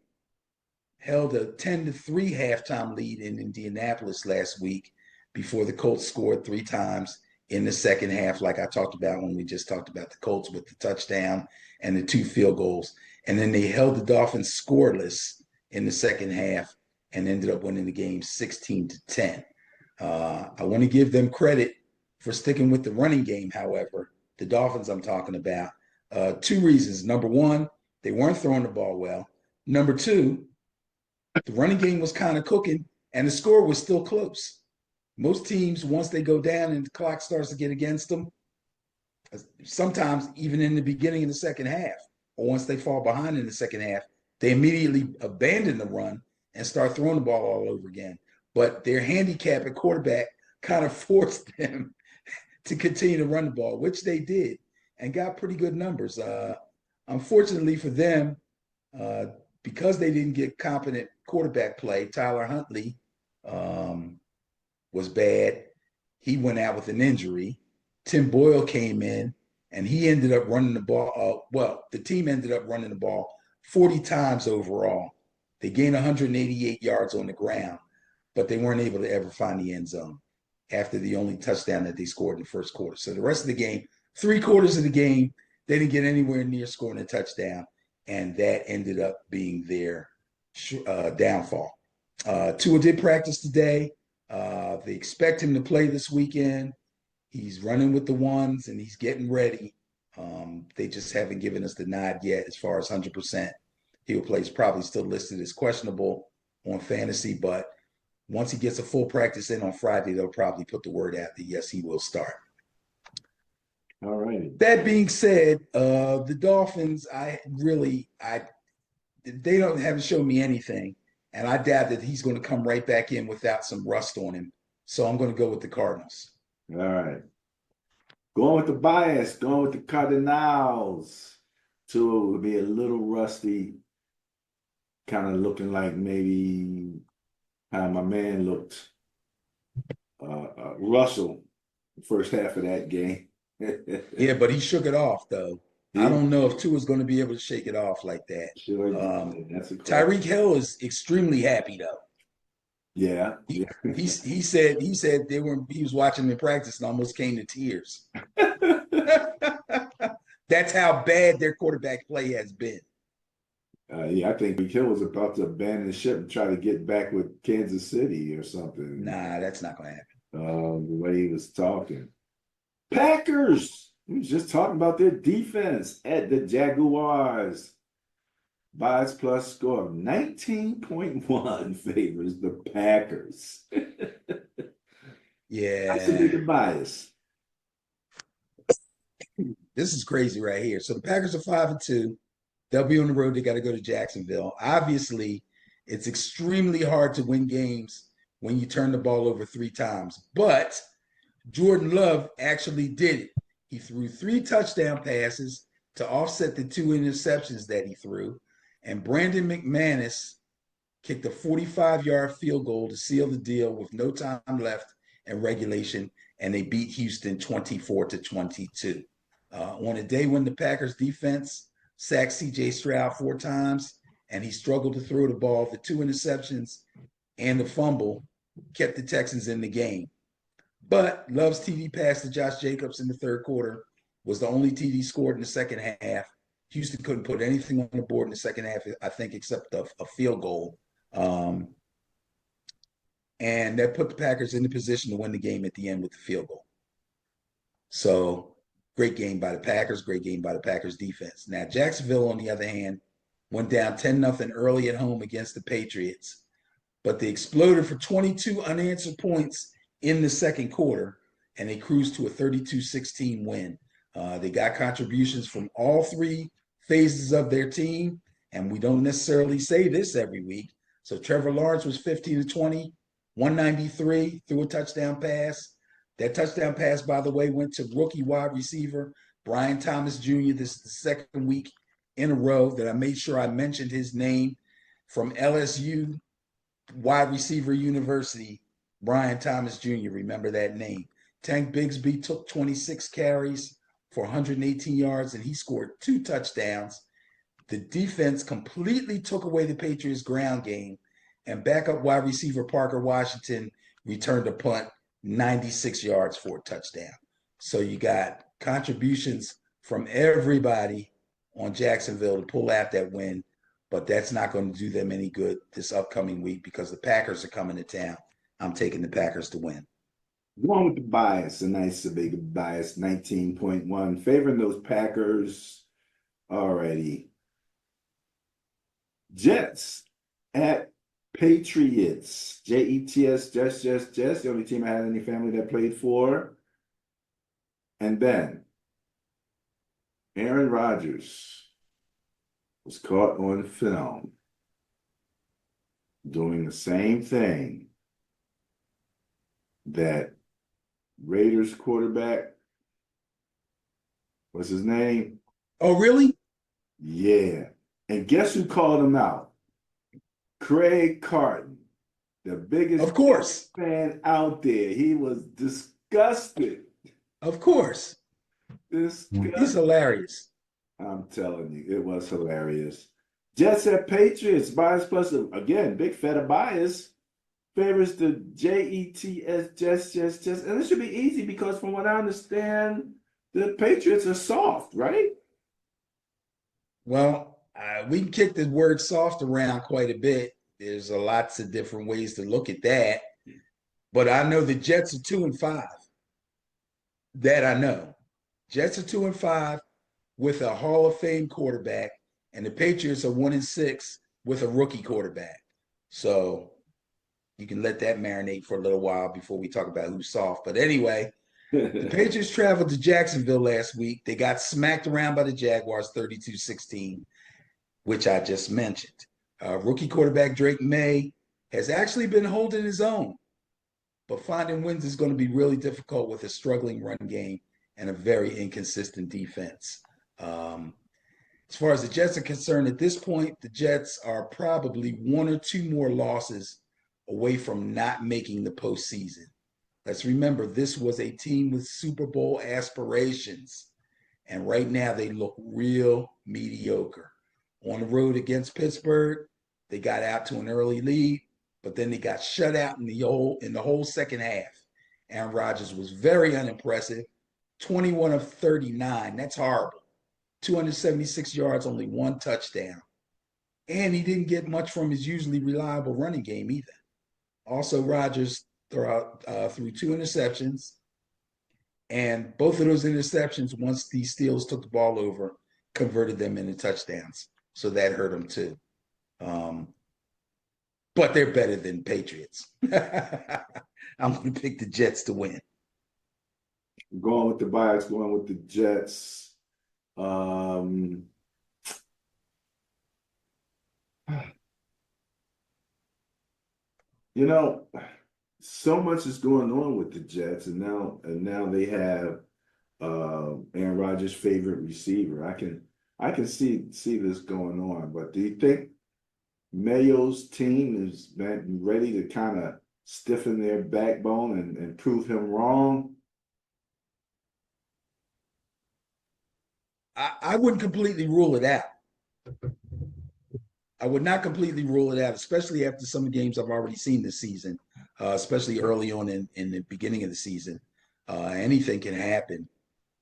held a 10-3 halftime lead in Indianapolis last week before the Colts scored three times in the second half, like I talked about when we just talked about the Colts with the touchdown and the two field goals. And then they held the Dolphins scoreless in the second half and ended up winning the game 16-10. I want to give them credit for sticking with the running game, however, the Dolphins I'm talking about. Two reasons. Number one, they weren't throwing the ball well. Number two, the running game was kind of cooking, and the score was still close. Most teams, once they go down and the clock starts to get against them, sometimes even in the beginning of the second half, or once they fall behind in the second half, they immediately abandon the run and start throwing the ball all over again. But their handicap at quarterback kind of forced them to continue to run the ball, which they did and got pretty good numbers. Unfortunately for them, uh, because they didn't get competent quarterback play, Tyler Huntley was bad. He went out with an injury. Tim Boyle came in, and he ended up running the ball. The team ended up running the ball 40 times overall. They gained 188 yards on the ground, but they weren't able to ever find the end zone after the only touchdown that they scored in the first quarter. So the rest of the game, 3/4 of the game, they didn't get anywhere near scoring a touchdown, and that ended up being their downfall. Tua did practice today. They expect him to play this weekend. He's running with the ones and he's getting ready. They just haven't given us the nod yet as far as 100%. He'll play. He's probably still listed as questionable on fantasy, but once he gets a full practice in on Friday, they'll probably put the word out that yes, he will start. All righty. That being said, the Dolphins, they haven't shown me anything, and I doubt that he's going to come right back in without some rust on him. So I'm going to go with the Cardinals. All right. Going with the bias, going with the Cardinals. Tua will be a little rusty, kind of looking like maybe how my man looked, Russell, the first half of that game. Yeah, but he shook it off though. I He don't know if Tua's going to be able to shake it off like that. sure Um, did. That's a question. Tyreek Hill is extremely happy though. Yeah, He yeah. he said they were he was watching them practice and almost came to tears. That's how bad their quarterback play has been. Yeah, I think Hill was about to abandon ship and try to get back with Kansas City or something. Nah, that's not going to happen. The way he was talking. Packers. We was just talking about their defense at the Jaguars. Bias plus score of 19.1 favors the Packers. That's a Yeah, big bias. this is crazy right here. So the Packers are 5-2. They'll be on the road. They got to go to Jacksonville. Obviously, it's extremely hard to win games when you turn the ball over 3 times. But Jordan Love actually did it. He threw 3 touchdown passes to offset the 2 interceptions that he threw. And Brandon McManus kicked a 45-yard field goal to seal the deal with no time left in regulation. And they beat Houston 24-22. On a day when the Packers defense sacked CJ Stroud 4 times and he struggled to throw the ball, the 2 interceptions and the fumble kept the Texans in the game. But Love's TD pass to Josh Jacobs in the third quarter was the only TD scored in the second half. Houston couldn't put anything on the board in the second half, I think, except a field goal. Um, and that put the Packers in the position to win the game at the end with the field goal. So great game by the Packers, great game by the Packers defense. Now, Jacksonville, on the other hand, went down 10-0 early at home against the Patriots, but they exploded for 22 unanswered points in the second quarter, and they cruised to a 32-16 win. They got contributions from all 3 phases of their team, and we don't necessarily say this every week. So Trevor Lawrence was 15-20, 193, threw a touchdown pass. That touchdown pass, by the way, went to rookie wide receiver Brian Thomas Jr. This is the second week in a row that I made sure I mentioned his name, from LSU wide receiver university, Brian Thomas Jr. Remember that name. Tank Bigsby took 26 carries for 118 yards, and he scored 2 touchdowns. The defense completely took away the Patriots' ground game, and backup wide receiver Parker Washington returned a punt 96 yards for a touchdown. So you got contributions from everybody on Jacksonville to pull out that win, but that's not going to do them any good this upcoming week because the Packers are coming to town. I'm taking the Packers to win. Going with the bias, a nice big bias, 19.1, favoring those Packers already. Jets at Patriots. Jets, Jets. The only team I had any family that played for. And then Aaron Rodgers was caught on film doing the same thing that Raiders quarterback, what's his name? Oh, really? Yeah. And guess who called him out? Craig Carton, the biggest Of course. fan out there. He was disgusted. Of course. He's Disgusted. hilarious. I'm telling you, it was hilarious. Jets at Patriots, bias plus, again, big feta bias. Favors the Jets, Jets. And this should be easy because from what I understand, the Patriots are soft, right? Well, we can kick the word soft around quite a bit. There's lots of different ways to look at that. But I know the Jets are 2-5. That I know. Jets are 2-5 with a Hall of Fame quarterback, and the Patriots are 1-6 with a rookie quarterback. So you can let that marinate for a little while before we talk about who's soft. But anyway, the Patriots traveled to Jacksonville last week. They got smacked around by the Jaguars 32-16, which I just mentioned. Rookie quarterback Drake May has actually been holding his own, but finding wins is going to be really difficult with a struggling run game and a very inconsistent defense. As far as the Jets are concerned, at this point, the Jets are probably 1 or 2 more losses away from not making the postseason. Let's remember, this was a team with Super Bowl aspirations. And right now they look real mediocre. On the road against Pittsburgh, they got out to an early lead, but then they got shut out in the whole second half. Aaron Rodgers was very unimpressive. 21 of 39. That's horrible. 276 yards, only one touchdown. And he didn't get much from his usually reliable running game either. Also, Rodgers threw two interceptions, and both of those interceptions, once the Steelers took the ball over, converted them into touchdowns. So that hurt them too. But they're better than Patriots. I'm going to pick the Jets to win. Going with the bias, going with the Jets. You know, so much is going on with the Jets, and now they have Aaron Rodgers' favorite receiver. I can see this going on, but do you think Mayo's team is ready to kind of stiffen their backbone and prove him wrong? I wouldn't completely rule it out. I would not completely rule it out, especially after some games I've already seen this season, especially early on in the beginning of the season. Anything can happen,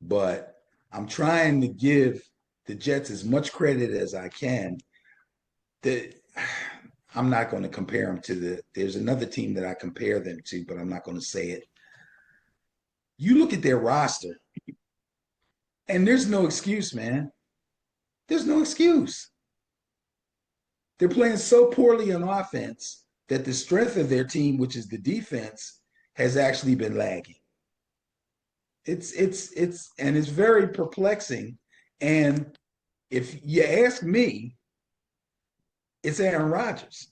but I'm trying to give the Jets as much credit as I can. I'm not going to compare them to there's another team that I compare them to, but I'm not going to say it. You look at their roster, and there's no excuse, man. There's no excuse. They're playing so poorly on offense that the strength of their team, which is the defense, has actually been lagging. It's very perplexing. And if you ask me, it's Aaron Rodgers.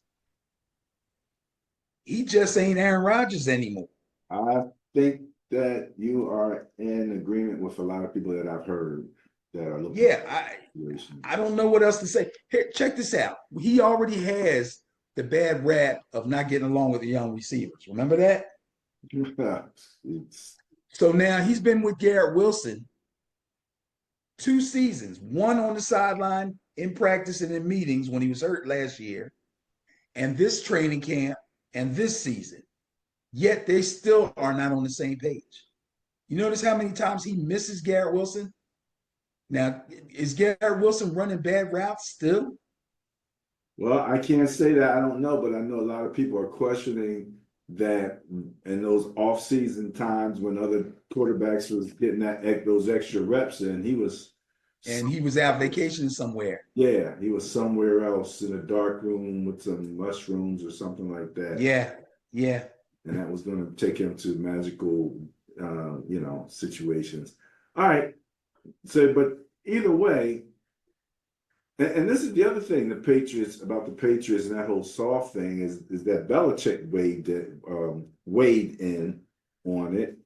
He just ain't Aaron Rodgers anymore. I think that you are in agreement with a lot of people that I've heard that are looking. Yeah, I don't know what else to say. Here, check this out. He already has the bad rap of not getting along with the young receivers. Remember that? So now he's been with Garrett Wilson 2 seasons, one on the sideline in practice and in meetings when he was hurt last year, and this training camp and this season. Yet they still are not on the same page. You notice how many times he misses Garrett Wilson? Now, is Garrett Wilson running bad routes still? Well, I can't say that. I don't know, but I know a lot of people are questioning that in those off-season times when other quarterbacks was getting those extra reps in, he was out vacationing somewhere. Yeah, he was somewhere else in a dark room with some mushrooms or something like that. Yeah. And that was going to take him to magical, situations. All right. So, but either way, and this is the other thing the Patriots and that whole soft thing is that Belichick weighed in on it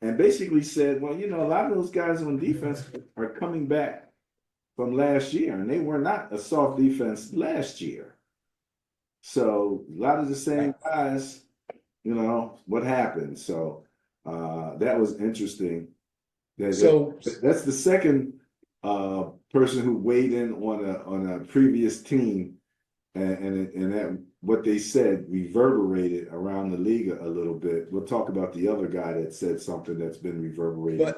and basically said, well, a lot of those guys on defense are coming back from last year, and they were not a soft defense last year. So a lot of the same guys, what happened. So that was interesting. That's the second person who weighed in on a previous team, and that what they said reverberated around the league a little bit. We'll talk about the other guy that said something that's been reverberated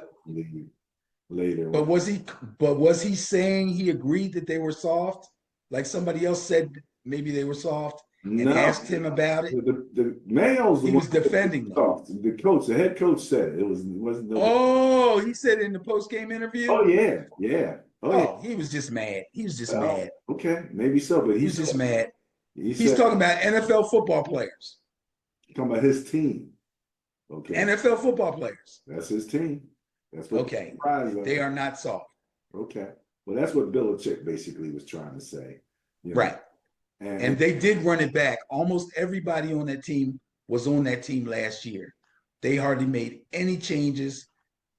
later. But was he saying he agreed that they were soft? Like somebody else said maybe they were soft and asked him about it? The Mayo's he was defending them. Soft. The head coach said it wasn't. He said in the post-game interview? Oh yeah. He was just mad. He was just mad. Okay, maybe so, but he's just mad. He's talking about NFL football players. Talking about his team. Okay. NFL football players. That's his team. That's what. Okay. They are not soft. Okay. Well, that's what Belichick basically was trying to say. Right. And they did run it back. Almost everybody on that team was on that team last year. They hardly made any changes.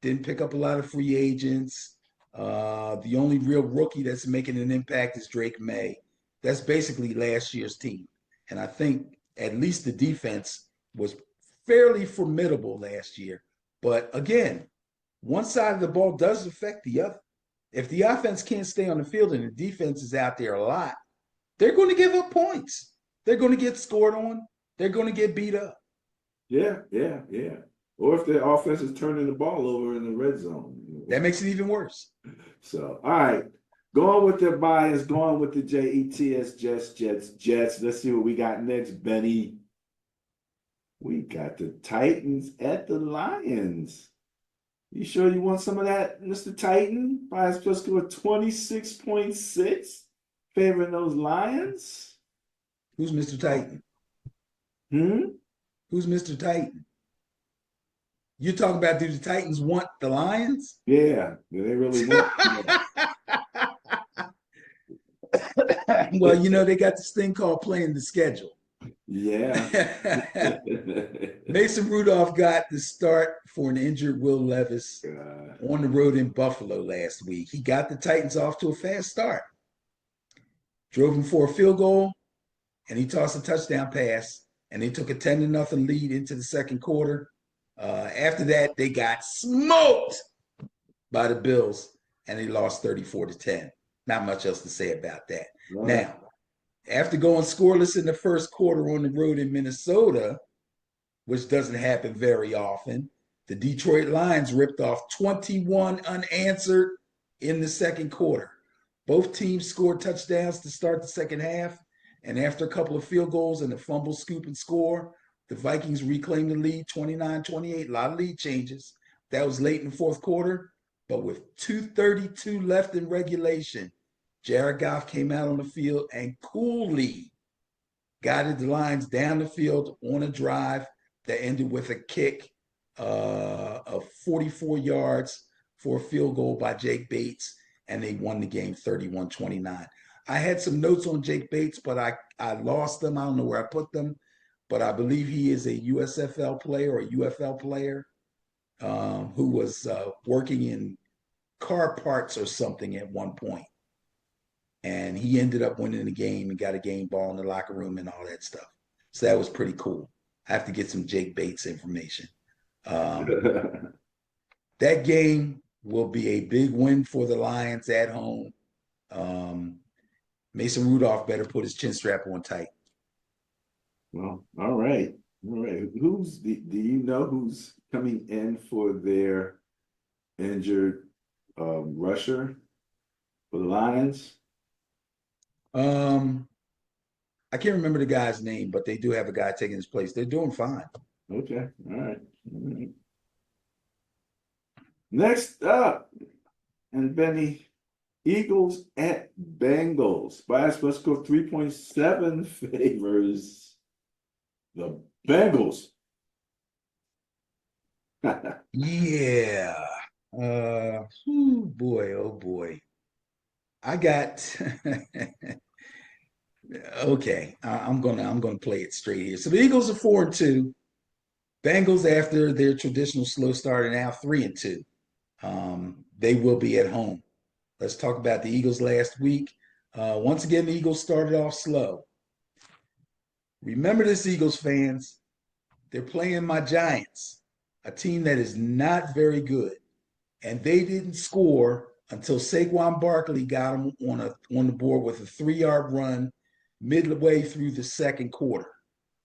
Didn't pick up a lot of free agents. The only real rookie that's making an impact is Drake May. That's basically last year's team. And I think at least the defense was fairly formidable last year. But again, one side of the ball does affect the other. If the offense can't stay on the field and the defense is out there a lot, they're going to give up points. They're going to get scored on. They're going to get beat up. Yeah, yeah, yeah. Or if their offense is turning the ball over in the red zone. That makes it even worse. So, all right. Going with their bias, going with the Jets, Jets. Let's see what we got next, Benny. We got the Titans at the Lions. You sure you want some of that, Mr. Titan? Bias plus score 26.6, favoring those Lions. Who's Mr. Titan? Hmm? Who's Mr. Titan? You're talking about, do the Titans want the Lions? Yeah, they really want. Well, they got this thing called playing the schedule. Yeah. Mason Rudolph got the start for an injured Will Levis on the road in Buffalo last week. He got the Titans off to a fast start. Drove him for a field goal, and he tossed a touchdown pass, and they took a 10-0 lead into the second quarter. After that, they got smoked by the Bills, and they lost 34-10. Not much else to say about that. Right. Now, after going scoreless in the first quarter on the road in Minnesota, which doesn't happen very often, the Detroit Lions ripped off 21 unanswered in the second quarter. Both teams scored touchdowns to start the second half, and after a couple of field goals and a fumble, scoop, and score, the Vikings reclaimed the lead 29-28. A lot of lead changes. That was late in the fourth quarter, but with 2:32 left in regulation, Jared Goff came out on the field and coolly guided the Lions down the field on a drive that ended with a kick of 44 yards for a field goal by Jake Bates, and they won the game 31-29. I had some notes on Jake Bates, but I lost them. I don't know where I put them, but I believe he is a USFL player or a UFL player who was working in car parts or something at one point. And he ended up winning the game and got a game ball in the locker room and all that stuff. So that was pretty cool. I have to get some Jake Bates information. That game will be a big win for the Lions at home. Mason Rudolph better put his chin strap on tight. Well, all right. All right. Do you know who's coming in for their injured rusher for the Lions? I can't remember the guy's name, but they do have a guy taking his place. They're doing fine. Okay. All right. All right. Next up, and Benny, Eagles at Bengals. Bias plus score 3.7 favors the Bengals. Yeah. Oh boy. I got okay. I'm gonna play it straight here. So the Eagles are 4-2. Bengals, after their traditional slow start, are now 3-2. They will be at home. Let's talk about the Eagles last week. Once again, the Eagles started off slow. Remember this, Eagles fans. They're playing my Giants, a team that is not very good. And they didn't score until Saquon Barkley got them on the board with a 3-yard run midway through the second quarter.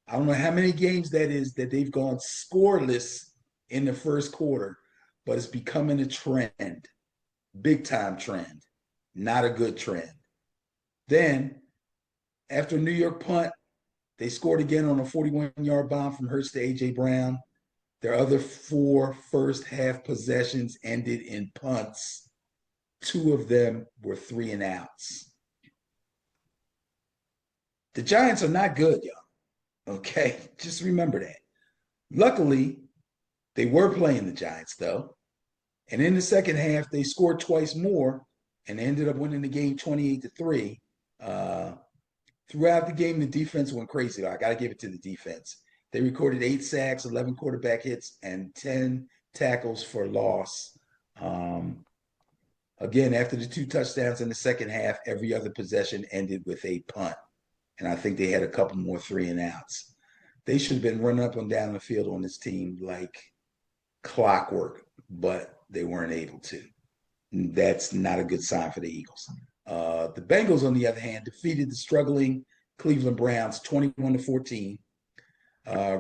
I don't know how many games that is that they've gone scoreless in the first quarter, but it's becoming a trend, big time trend, not a good trend. Then, after a New York punt, they scored again on a 41-yard bomb from Hurts to A.J. Brown. Their other 4 first half possessions ended in punts. 2 of them were 3-and-outs. The Giants are not good, y'all. Okay, just remember that. Luckily, they were playing the Giants, though. And in the second half, they scored twice more and ended up winning the game 28-3. Throughout the game, the defense went crazy. I got to give it to the defense. They recorded 8 sacks, 11 quarterback hits, and 10 tackles for loss. Again, after the 2 touchdowns in the second half, every other possession ended with a punt. And I think they had a couple more 3-and-outs. They should have been running up and down the field on this team like clockwork, but they weren't able to. That's not a good sign for the Eagles. The Bengals, on the other hand, defeated the struggling Cleveland Browns 21-14.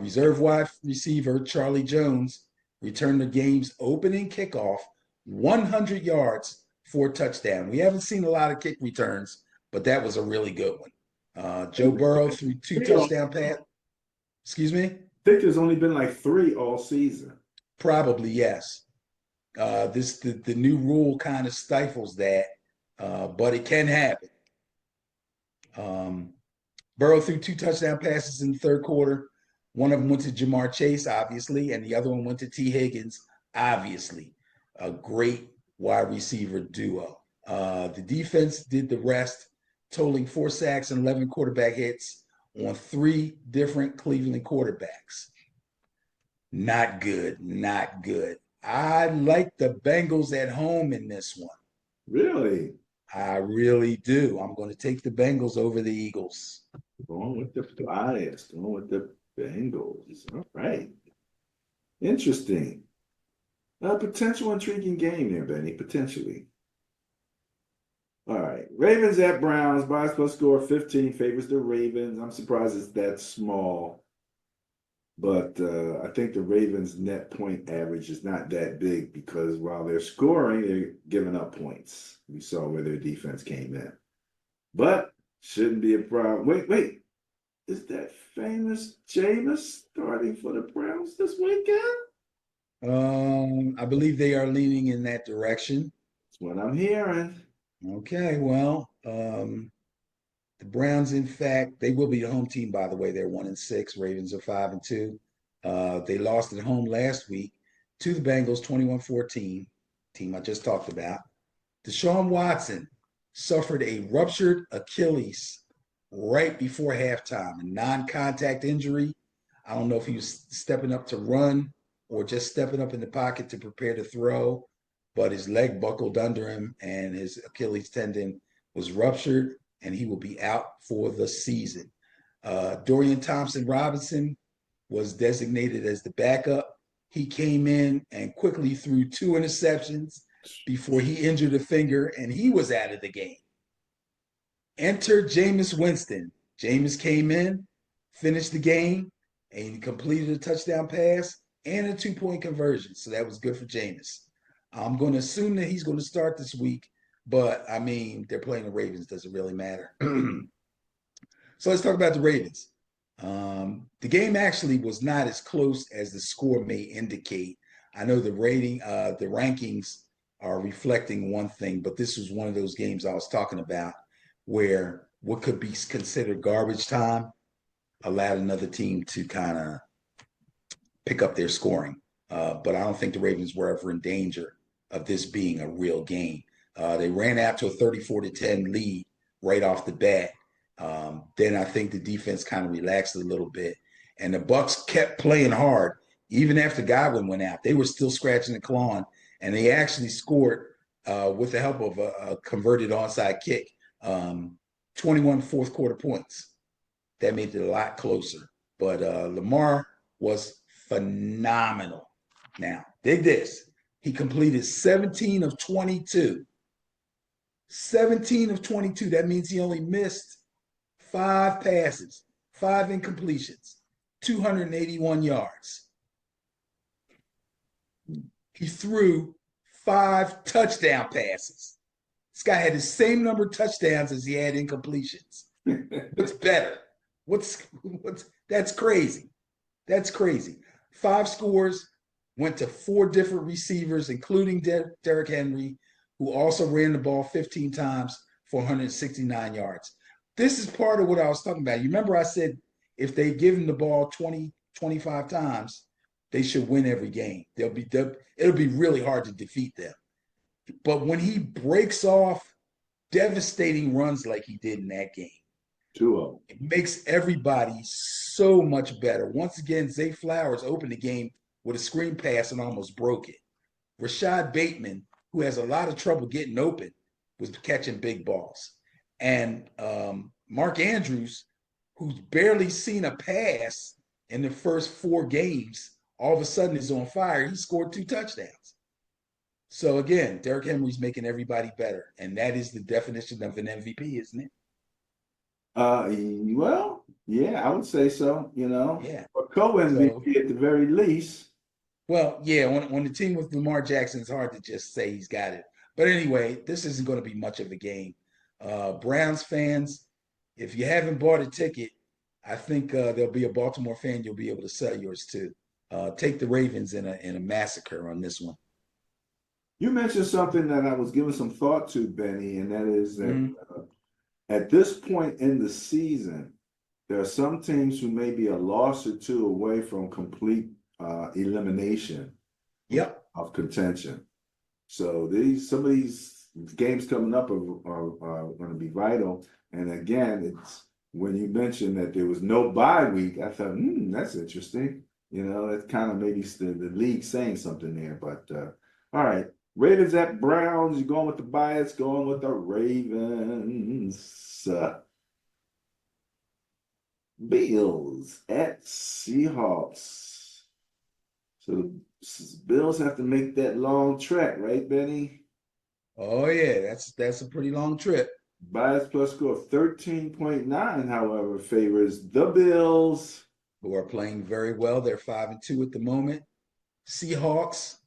Reserve wide receiver Charlie Jones returned the game's opening kickoff 100 yards for a touchdown. We haven't seen a lot of kick returns, but that was a really good one. Joe Burrow threw 2 touchdown passes. Excuse me? I think there's only been like 3 all season. Probably, yes. The new rule kind of stifles that, but it can happen. Burrow threw 2 touchdown passes in the third quarter. One of them went to Jamar Chase, obviously, and the other one went to T. Higgins, obviously. A great wide receiver duo. The defense did the rest, totaling 4 sacks and 11 quarterback hits on 3 different Cleveland quarterbacks. Not good, not good. I like the Bengals at home in this one. Really? I really do. I'm going to take the Bengals over the Eagles. Going with the bias, going with the Bengals. All right. Interesting. A potential intriguing game there, Benny, potentially. All right. Ravens at Browns. Bias plus score 15 favors the Ravens. I'm surprised it's that small. But I think the Ravens' net point average is not that big because while they're scoring, they're giving up points. We saw where their defense came in. But shouldn't be a problem. Wait. Is that famous Jameis starting for the Browns this weekend? I believe they are leaning in that direction. That's what I'm hearing. Okay, well, the Browns, in fact, they will be the home team, by the way. They're 1-6. Ravens are 5-2. They lost at home last week to the Bengals 21-14, team I just talked about. Deshaun Watson suffered a ruptured Achilles right before halftime, a non-contact injury. I don't know if he was stepping up to run or just stepping up in the pocket to prepare to throw, but his leg buckled under him and his Achilles tendon was ruptured, and he will be out for the season. Dorian Thompson-Robinson was designated as the backup. He came in and quickly threw 2 interceptions before he injured a finger, and he was out of the game. Enter Jameis Winston. Jameis came in, finished the game, and he completed a touchdown pass and a 2-point conversion. So that was good for Jameis. I'm going to assume that he's going to start this week, but I mean, they're playing the Ravens. Does it really matter? So let's talk about the Ravens. The game actually was not as close as the score may indicate. I know the rankings are reflecting one thing, but this was one of those games I was talking about where what could be considered garbage time allowed another team to kind of pick up their scoring. But I don't think the Ravens were ever in danger of this being a real game. They ran out to a 34-10 lead right off the bat. Then I think the defense kind of relaxed a little bit, and the Bucs kept playing hard even after Godwin went out. They were still scratching and clawing, and they actually scored with the help of a converted onside kick, 21 fourth quarter points. That made it a lot closer. But Lamar was phenomenal. Now, dig this. He completed 17 of 22. 17 of 22. That means he only missed 5 passes, 5 incompletions, 281 yards. He threw 5 touchdown passes. This guy had the same number of touchdowns as he had incompletions. What's better? What's that's crazy. That's crazy. 5 scores, went to 4 different receivers, including Derrick Henry, who also ran the ball 15 times for 169 yards. This is part of what I was talking about. You remember I said if they give him the ball 20, 25 times, they should win every game. It'll be really hard to defeat them. But when he breaks off devastating runs like he did in that game, 2-0. it makes everybody so much better. Once again, Zay Flowers opened the game with a screen pass and almost broke it. Rashad Bateman, who has a lot of trouble getting open, was catching big balls. And Mark Andrews, who's barely seen a pass in the first 4 games, all of a sudden is on fire. He scored 2 touchdowns. So again, Derrick Henry's making everybody better, and that is the definition of an MVP, isn't it? Well, yeah, I would say so, Yeah. or So, co-MVP at the very least. well, yeah, on the team with Lamar Jackson, it's hard to just say he's got it. But anyway, this isn't going to be much of a game. Browns fans, if you haven't bought a ticket, I think there'll be a Baltimore fan you'll be able to sell yours to. Take the Ravens in a massacre on this one. You mentioned something that I was giving some thought to, Benny, and that is that Mm-hmm. at this point in the season, there are some teams who may be a loss or two away from complete elimination Yep. of contention. So some of these games coming up are going to be vital. And again, it's when you mentioned that there was no bye week, I thought, that's interesting. It's kind of maybe the league saying something there. But all right, Ravens at Browns. You're going with the bias, going with the Ravens. Bills at Seahawks. So the Bills have to make that long trek, right, Benny? Oh yeah, that's a pretty long trip. Bias plus score of 13.9, however, favors the Bills. Who are playing very well. They're 5-2 at the moment. Seahawks,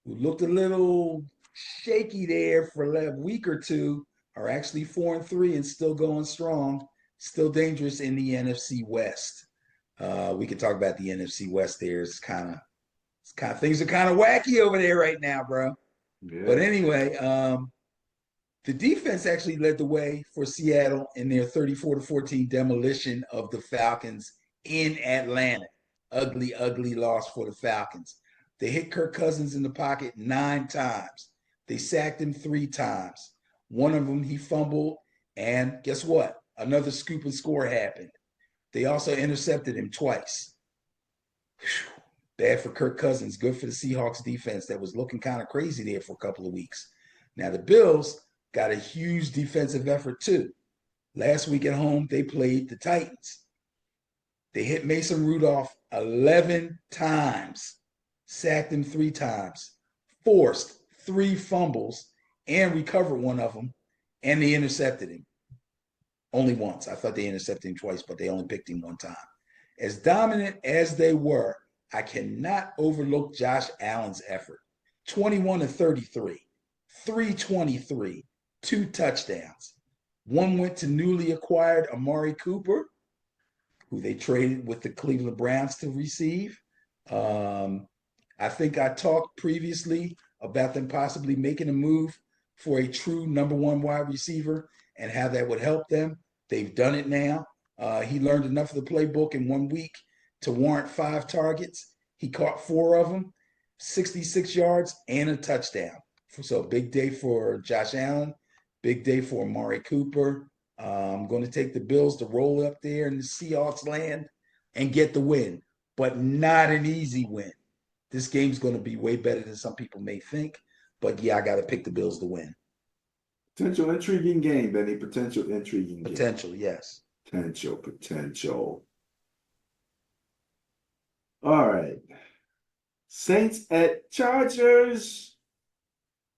who looked a little shaky there for a week or two, are actually 4-3 and still going strong, still dangerous in the NFC West. We could talk about the NFC West there. It's kind of things are kind of wacky over there right now, bro. But Yeah. anyway, the defense actually led the way for Seattle in their 34-14 demolition of the Falcons in Atlanta. Ugly, ugly loss for the Falcons. They hit Kirk Cousins in the pocket 9 times. They sacked him 3 times. One of them he fumbled, and guess what? Another scoop and score happened. They also intercepted him twice. Whew. Bad for Kirk Cousins. Good for the Seahawks defense that was looking kind of crazy there for a couple of weeks. Now the Bills got a huge defensive effort too. Last week at home, they played the Titans. They hit Mason Rudolph 11 times, sacked him 3 times, forced 3 fumbles, and recovered one of them, and they intercepted him only once. I thought they intercepted him twice, but they only picked him one time. As dominant as they were, I cannot overlook Josh Allen's effort. 21-33, 323, 2 touchdowns. One went to newly acquired Amari Cooper, who they traded with the Cleveland Browns to receive. I think I talked previously about them possibly making a move for a true number one wide receiver and how that would help them. They've done it now. He learned enough of the playbook in 1 week to warrant 5 targets. He caught 4 of them, 66 yards and a touchdown. So big day for Josh Allen, big day for Amari Cooper. I'm going to take the Bills to roll up there in the Seahawks land and get the win, but not an easy win. This game's going to be way better than some people may think. But yeah, I got to pick the Bills to win. Potential intriguing game, Benny. Potential intriguing game. Potential, yes. Potential. All right. Saints at Chargers.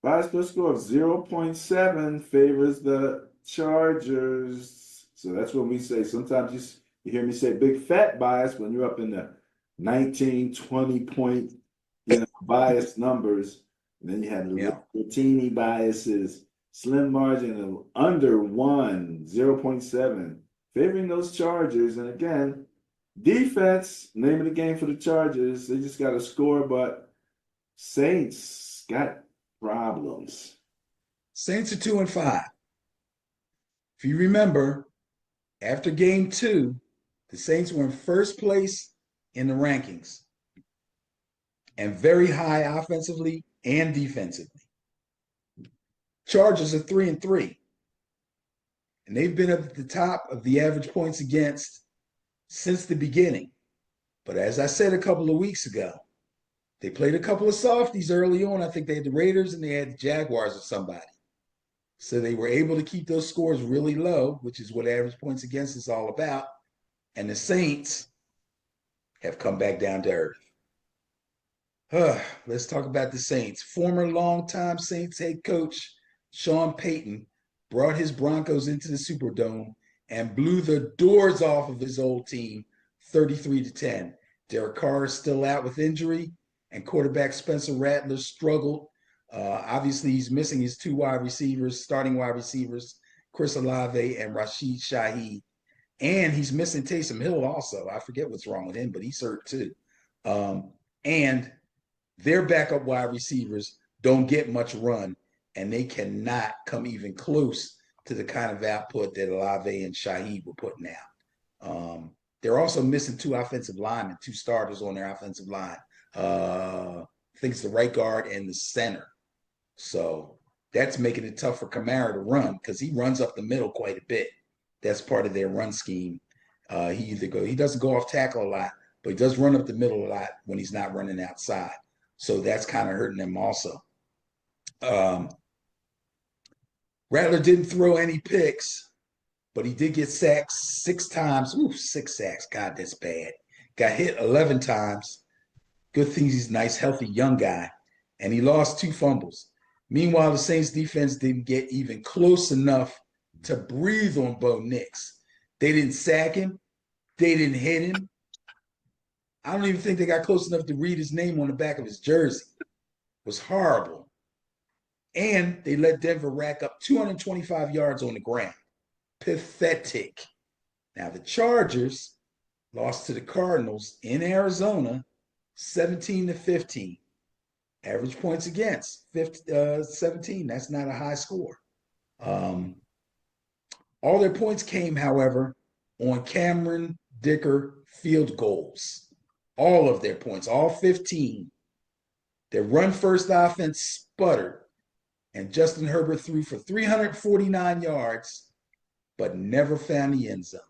Bias plus score of 0.7 favors the Chargers. So that's what we say. Sometimes you hear me say big fat bias when you're up in the 19, 20 point, bias numbers. And then you have the teeny biases, slim margin of under 0.7, favoring those Chargers. And again, defense, name of the game for the Chargers. They just got to score, but Saints got problems. Saints are 2-5. If you remember, after game 2, the Saints were in first place in the rankings and very high offensively and defensively. Chargers are 3-3, and they've been at the top of the average points against since the beginning. But as I said a couple of weeks ago, they played a couple of softies early on. I think they had the Raiders and they had the Jaguars or somebody. So they were able to keep those scores really low, which is what average points against is all about. And the Saints have come back down to earth. Let's talk about the Saints. Former longtime Saints head coach Sean Payton brought his Broncos into the Superdome and blew the doors off of his old team 33-10. Derek Carr is still out with injury, and quarterback Spencer Rattler struggled. Obviously, he's missing his two wide receivers, starting wide receivers, Chris Olave and Rashid Shaheed. And he's missing Taysom Hill also. I forget what's wrong with him, but he's hurt too. And their backup wide receivers don't get much run, and they cannot come even close to the kind of output that Olave and Shaheed were putting out. They're also missing two offensive linemen, two starters on their offensive line. I think it's the right guard and the center. So that's making it tough for Kamara to run because he runs up the middle quite a bit. That's part of their run scheme. He doesn't go off tackle a lot, but he does run up the middle a lot when he's not running outside. So that's kind of hurting them also. Rattler didn't throw any picks, but he did get sacked 6 times. Ooh, 6 sacks. God, that's bad. Got hit 11 times. Good thing he's a nice, healthy young guy. And he lost 2 fumbles. Meanwhile, the Saints defense didn't get even close enough to breathe on Bo Nix. They didn't sack him. They didn't hit him. I don't even think they got close enough to read his name on the back of his jersey. It was horrible. And they let Denver rack up 225 yards on the ground. Pathetic. Now, the Chargers lost to the Cardinals in Arizona 17-15. Average points against 17. That's not a high score. All their points came, however, on Cameron Dicker field goals. All of their points, all 15. Their run-first offense sputtered, and Justin Herbert threw for 349 yards, but never found the end zone.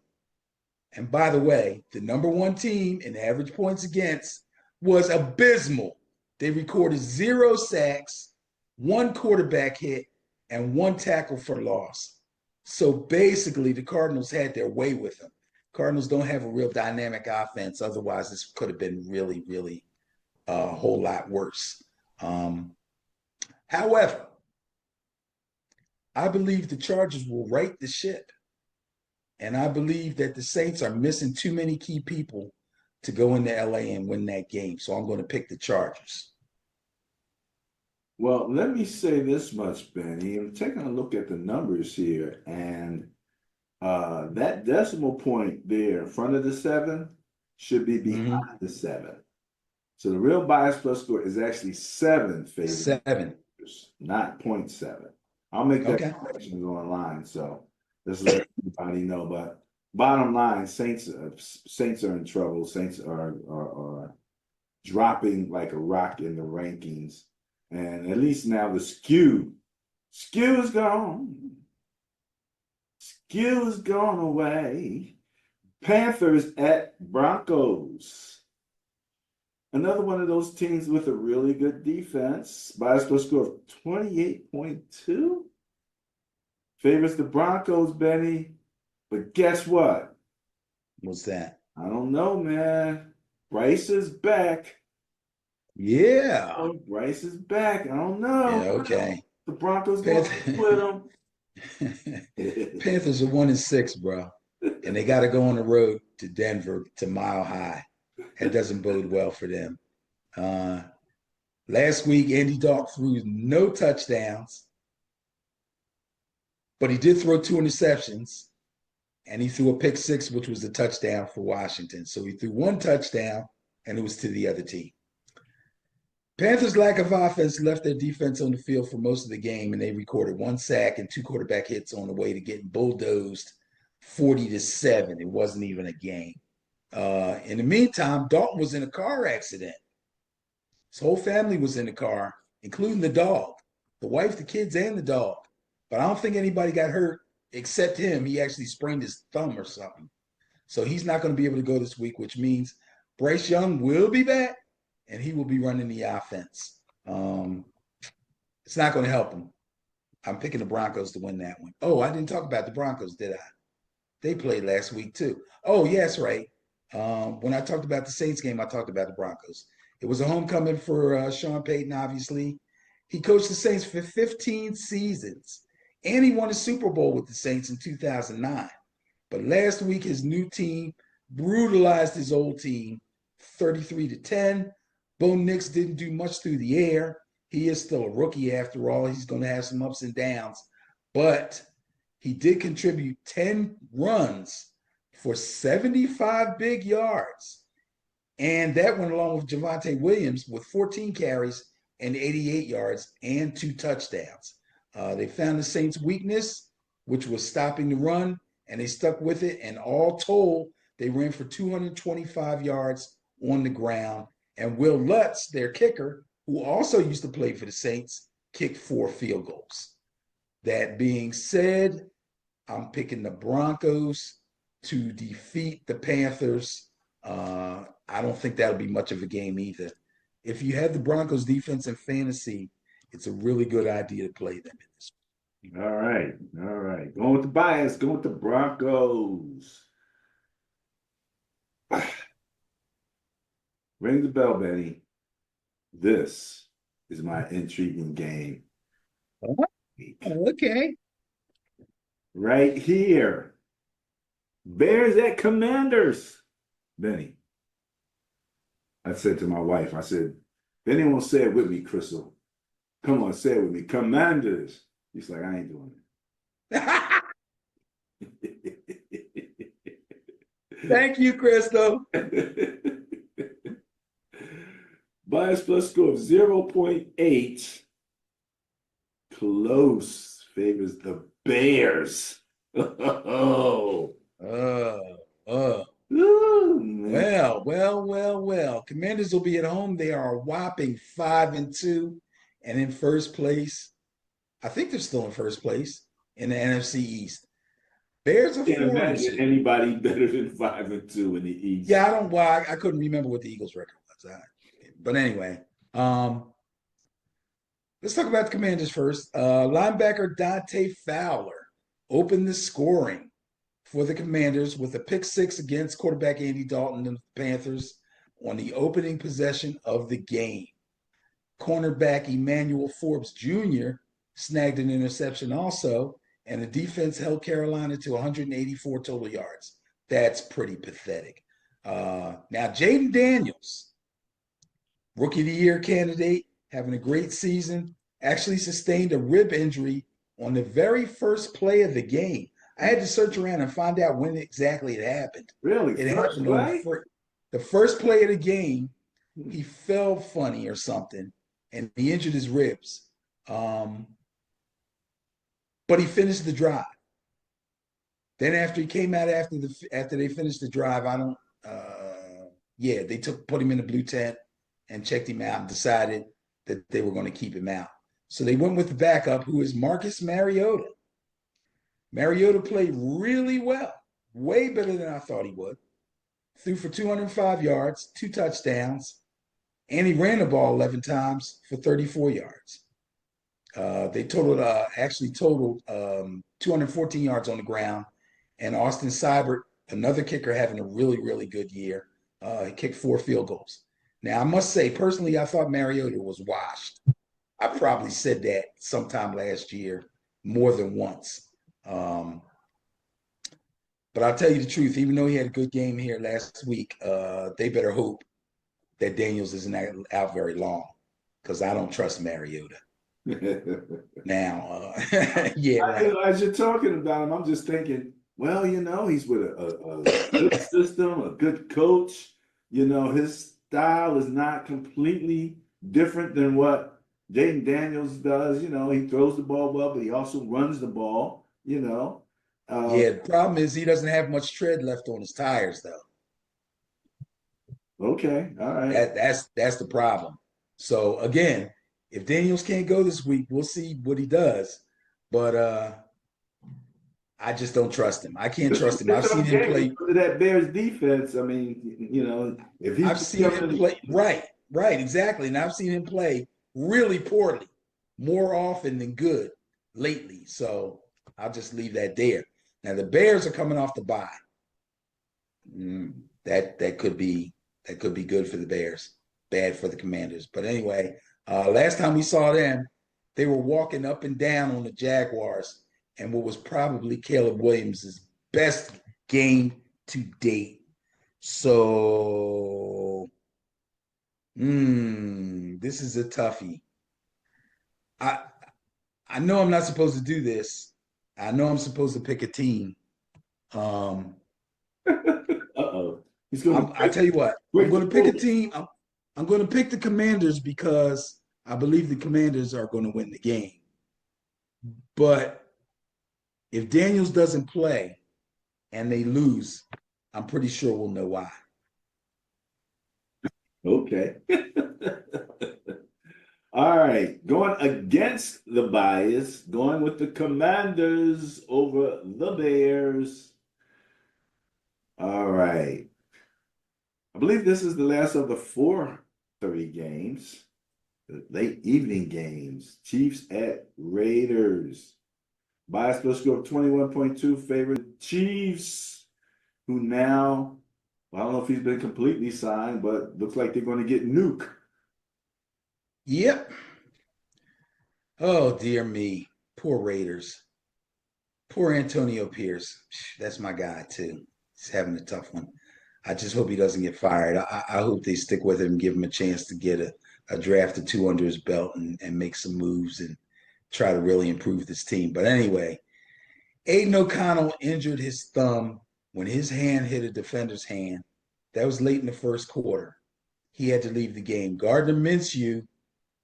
And by the way, the number 1 team in average points against was abysmal. They recorded 0 sacks, 1 quarterback hit, and 1 tackle for loss. So basically, the Cardinals had their way with them. Cardinals don't have a real dynamic offense. Otherwise, this could have been really, really a whole lot worse. However, I believe the Chargers will right the ship. And I believe that the Saints are missing too many key people to go into LA and win that game. So I'm going to pick the Chargers. Well, let me say this much, Benny. I'm taking a look at the numbers here, and that decimal point there in front of the 7 should be behind the 7. So the real bias plus score is actually 7 favorites, 7, not 0.7. I'll make that correction online, so this is let everybody know. But bottom line, Saints are in trouble. Saints are dropping like a rock in the rankings. And at least now the skew is gone. Skew is gone away. Panthers at Broncos. Another one of those teams with a really good defense. Bias plus score of 28.2. Favors the Broncos, Benny. But guess what? What's that? I don't know, man. Bryce is back. Yeah. Oh, Bryce is back. I don't know. Yeah, okay. The Broncos going to split them. Panthers are 1-6, bro. And they got to go on the road to Denver to Mile High. That doesn't bode well for them. Last week, Andy Dalton threw no touchdowns, but he did throw 2 interceptions, and he threw a pick 6, which was a touchdown for Washington. So he threw 1 touchdown, and it was to the other team. Panthers' lack of offense left their defense on the field for most of the game, and they recorded 1 sack and 2 quarterback hits on the way to getting bulldozed 40-7. It wasn't even a game. In the meantime, Dalton was in a car accident. His whole family was in the car, including the dog, the wife, the kids, and the dog. But I don't think anybody got hurt except him. He actually sprained his thumb or something. So he's not going to be able to go this week, which means Bryce Young will be back, and he will be running the offense. It's not going to help him. I'm picking the Broncos to win that one. Oh, I didn't talk about the Broncos, did I? They played last week, too. Oh, yeah, that's right. When I talked about the Saints game, I talked about the Broncos. It was a homecoming for Sean Payton, obviously. He coached the Saints for 15 seasons, and he won a Super Bowl with the Saints in 2009. But last week, his new team brutalized his old team 33-10. Bo Nix didn't do much through the air. He is still a rookie after all. He's going to have some ups and downs, but he did contribute 10 runs for 75 big yards. And that went along with Javonte Williams with 14 carries and 88 yards and 2 touchdowns. They found the Saints' weakness, which was stopping the run, and they stuck with it. And all told, they ran for 225 yards on the ground. And Will Lutz, their kicker, who also used to play for the Saints, kicked 4 field goals. That being said, I'm picking the Broncos to defeat the Panthers. I don't think that'll be much of a game either. If you have the Broncos defense in fantasy, it's a really good idea to play them in this. All right. All right. Going with the bias, going with the Broncos. Ring the bell, Benny. This is my intriguing game. Okay. Right here. Bears at Commanders. Benny. I said to my wife, I said, if anyone say it with me, Crystal, come on, say it with me. Commanders. He's like, I ain't doing it. Thank you, Crystal. Bias plus score of 0.8. Close favors the Bears. Oh. Well. Commanders will be at home. They are a whopping 5-2 and in first place. I think they're still in first place in the NFC East. Bears are 4-2. Can't imagine anybody better than 5-2 in the East. Yeah, I don't. Well, I couldn't remember what the Eagles' record was. But anyway, let's talk about the Commanders first. Linebacker Dante Fowler opened the scoring for the Commanders with a pick 6 against quarterback Andy Dalton and the Panthers on the opening possession of the game. Cornerback Emmanuel Forbes Jr. snagged an interception also, and the defense held Carolina to 184 total yards. That's pretty pathetic. Now, Jaden Daniels, Rookie of the Year candidate, having a great season, actually sustained a rib injury on the very first play of the game. I had to search around and find out when exactly it happened. Really? It happened on the first play of the game. He fell funny or something, and he injured his ribs. But he finished the drive. Then after he came out after they finished the drive, they put him in the blue tent and checked him out and decided that they were going to keep him out. So they went with the backup, who is Marcus Mariota. Mariota played really well, way better than I thought he would. Threw for 205 yards, 2 touchdowns, and he ran the ball 11 times for 34 yards. They totaled 214 yards on the ground, and Austin Seibert, another kicker, having a really, really good year. He kicked 4 field goals. Now, I must say, personally, I thought Mariota was washed. I probably said that sometime last year more than once. But I'll tell you the truth, even though he had a good game here last week, they better hope that Daniels isn't out very long, because I don't trust Mariota. Now, yeah. Right. As you're talking about him, I'm just thinking, well, he's with a good system, a good coach. His style is not completely different than what Jaden Daniels does. He throws the ball well, but he also runs the ball, the problem is he doesn't have much tread left on his tires, though. Okay, all right. That's the problem. So again, if Daniels can't go this week, we'll see what he does. But I just don't trust him. I can't trust him. I've seen him play that Bears defense. I mean, if he's I've seen him play right, exactly. And I've seen him play really poorly, more often than good lately. So I'll just leave that there. Now the Bears are coming off the bye. that could be good for the Bears, bad for the Commanders. But anyway, last time we saw them, they were walking up and down on the Jaguars, and what was probably Caleb Williams' best game to date. So, this is a toughie. I I know I'm not supposed to do this. I know I'm supposed to pick a team. Um, Uh-oh. He's going to I tell you what, I'm break going the to pick a rules. team. I'm going to pick the Commanders because I believe the Commanders are going to win the game. But if Daniels doesn't play and they lose, I'm pretty sure we'll know why. Okay. All right. Going against the bias, going with the Commanders over the Bears. All right. I believe this is the last of the 4:30 games, the late evening games. Chiefs at Raiders. Bias plus score of 21.2 favorite Chiefs, who now, well, I don't know if he's been completely signed, but looks like they're going to get Nuke. Yep. Oh, dear me. Poor Raiders. Poor Antonio Pierce. That's my guy, too. He's having a tough one. I just hope he doesn't get fired. I hope they stick with him, give him a chance to get a draft or two under his belt and make some moves and try to really improve this team. But anyway, Aiden O'Connell injured his thumb when his hand hit a defender's hand. That was late in the first quarter. He had to leave the game. Gardner Minshew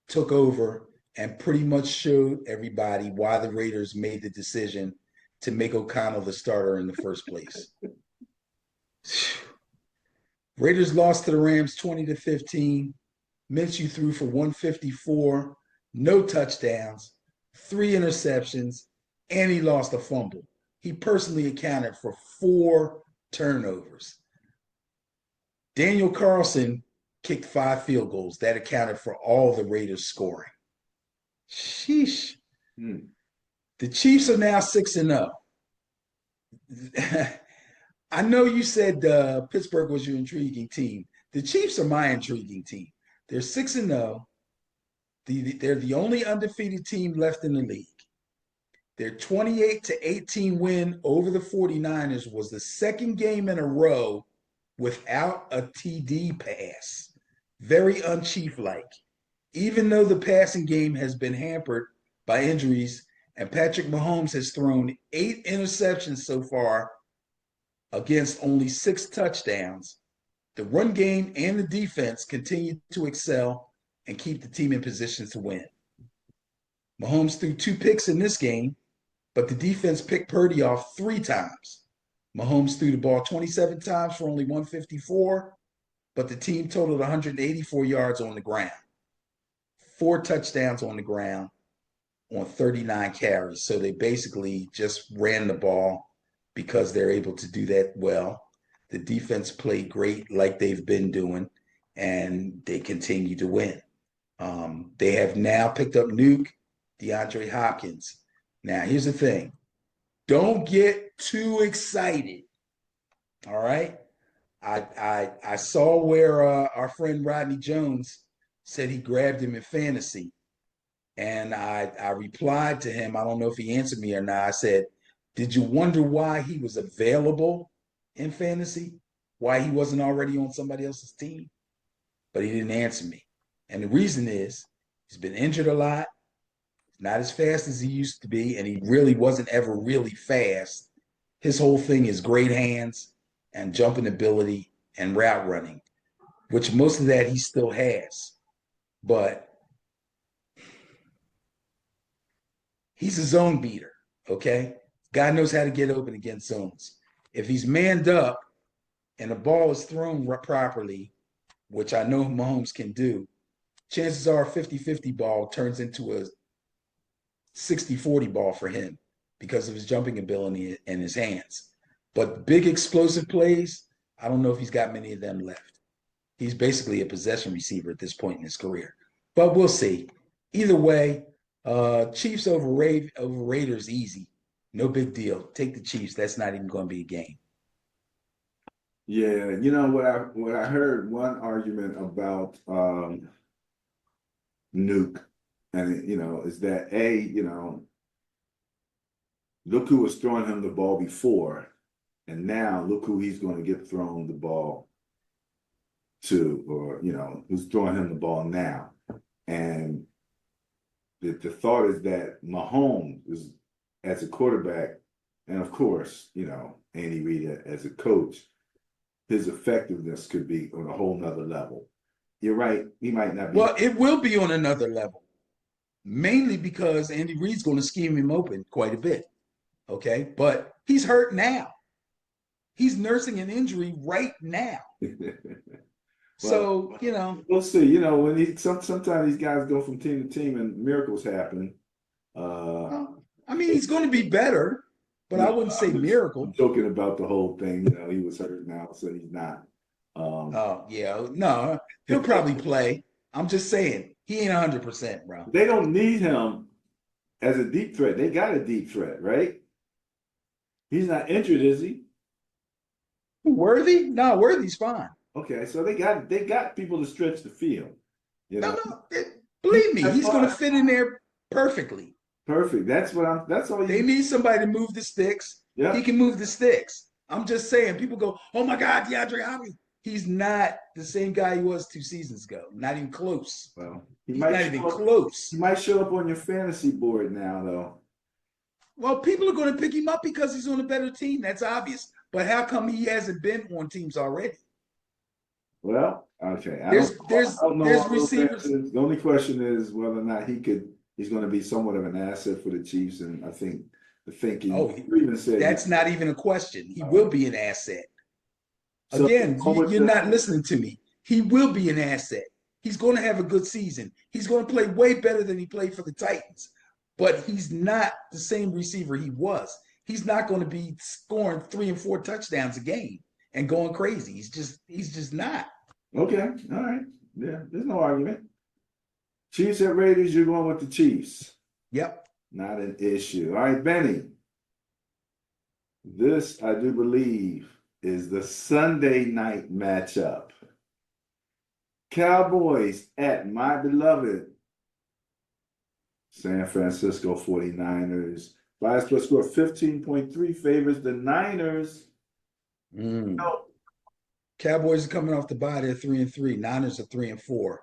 took over and pretty much showed everybody why the Raiders made the decision to make O'Connell the starter in the first place. Raiders lost to the Rams 20-15. Minshew threw for 154, no touchdowns, 3 interceptions, and he lost a fumble. He personally accounted for 4 turnovers. Daniel Carlson kicked 5 field goals. That accounted for all the Raiders scoring. Sheesh. The Chiefs are now 6-0. I know you said Pittsburgh was your intriguing team. The Chiefs are my intriguing team. They're 6-0. They're the only undefeated team left in the league. Their 28-18 win over the 49ers was the second game in a row without a TD pass. Very unchief-like. Even though the passing game has been hampered by injuries and Patrick Mahomes has thrown 8 interceptions so far against only 6 touchdowns, the run game and the defense continue to excel and keep the team in position to win. Mahomes threw 2 picks in this game, but the defense picked Purdy off 3 times. Mahomes threw the ball 27 times for only 154, but the team totaled 184 yards on the ground. 4 touchdowns on the ground on 39 carries. So they basically just ran the ball because they're able to do that well. The defense played great like they've been doing, and they continue to win. They have now picked up Nuke, DeAndre Hopkins. Now, here's the thing. Don't get too excited, all right? I saw where our friend Rodney Jones said he grabbed him in fantasy. And I replied to him. I don't know if he answered me or not. I said, did you wonder why he was available in fantasy? Why he wasn't already on somebody else's team? But he didn't answer me. And the reason is he's been injured a lot, not as fast as he used to be, and he really wasn't ever really fast. His whole thing is great hands and jumping ability and route running, which most of that he still has. But he's a zone beater, okay? Guy knows how to get open against zones. If he's manned up and the ball is thrown properly, which I know Mahomes can do, chances are a 50-50 ball turns into a 60-40 ball for him because of his jumping ability and his hands. But big explosive plays, I don't know if he's got many of them left. He's basically a possession receiver at this point in his career. But we'll see. Either way, Chiefs over Raiders, easy. No big deal. Take the Chiefs. That's not even going to be a game. Yeah, you know what I heard one argument about Nuke, and is that look who was throwing him the ball before, and now look who he's going to get thrown the ball to, or who's throwing him the ball now. And the thought is that Mahomes is as a quarterback, and of course, Andy Reid as a coach, his effectiveness could be on a whole nother level. You're right, he might not be. Well, it will be on another level, mainly because Andy Reid's going to scheme him open quite a bit. Okay. But he's hurt now. He's nursing an injury right now. Well, So, we'll see. When sometimes these guys go from team to team and miracles happen. I mean, he's going to be better, but I No, wouldn't say I'm miracle. joking about the whole thing. He was hurt now, so he's not. Oh, yeah. No, he'll probably play. I'm just saying, he ain't 100%, bro. They don't need him as a deep threat. They got a deep threat, right? He's not injured, is he? Worthy? No, Worthy's fine. Okay, so they got people to stretch the field. You No, know, no. Believe me, that's he's going to fine. fit in there perfectly. Perfect. That's all They you. need somebody to move the sticks. He Yeah. can move the sticks. I'm just saying, people go, oh my God, DeAndre Hopkins. He's not the same guy he was 2 seasons ago. Not even close. Well, He's not even close. he might show up on your fantasy board now, though. Well, people are going to pick him up because he's on a better team. That's obvious. But how come he hasn't been on teams already? Well, okay. There's I there's don't know there's all those receivers. answers. The only question is whether or not he's going to be somewhat of an asset for the Chiefs. And I think the thinking, Oh, you even said, that's not even a question. He uh, will be an asset. so Again, on with you're not listening to me. He will be an asset. He's going to have a good season. He's going to play way better than he played for the Titans. But he's not the same receiver he was. He's not going to be scoring 3 and 4 touchdowns a game and going crazy. He's just not. okay. All right. Yeah, there's no argument. Chiefs at Raiders, you're going with the Chiefs. Yep. Not an issue. All right, Benny. This, I do believe, is the Sunday night matchup. Cowboys at my beloved San Francisco 49ers. Bias plus score 15.3 favors the Niners. No. Cowboys are coming off the bye. They're 3-3. Niners are 3-4.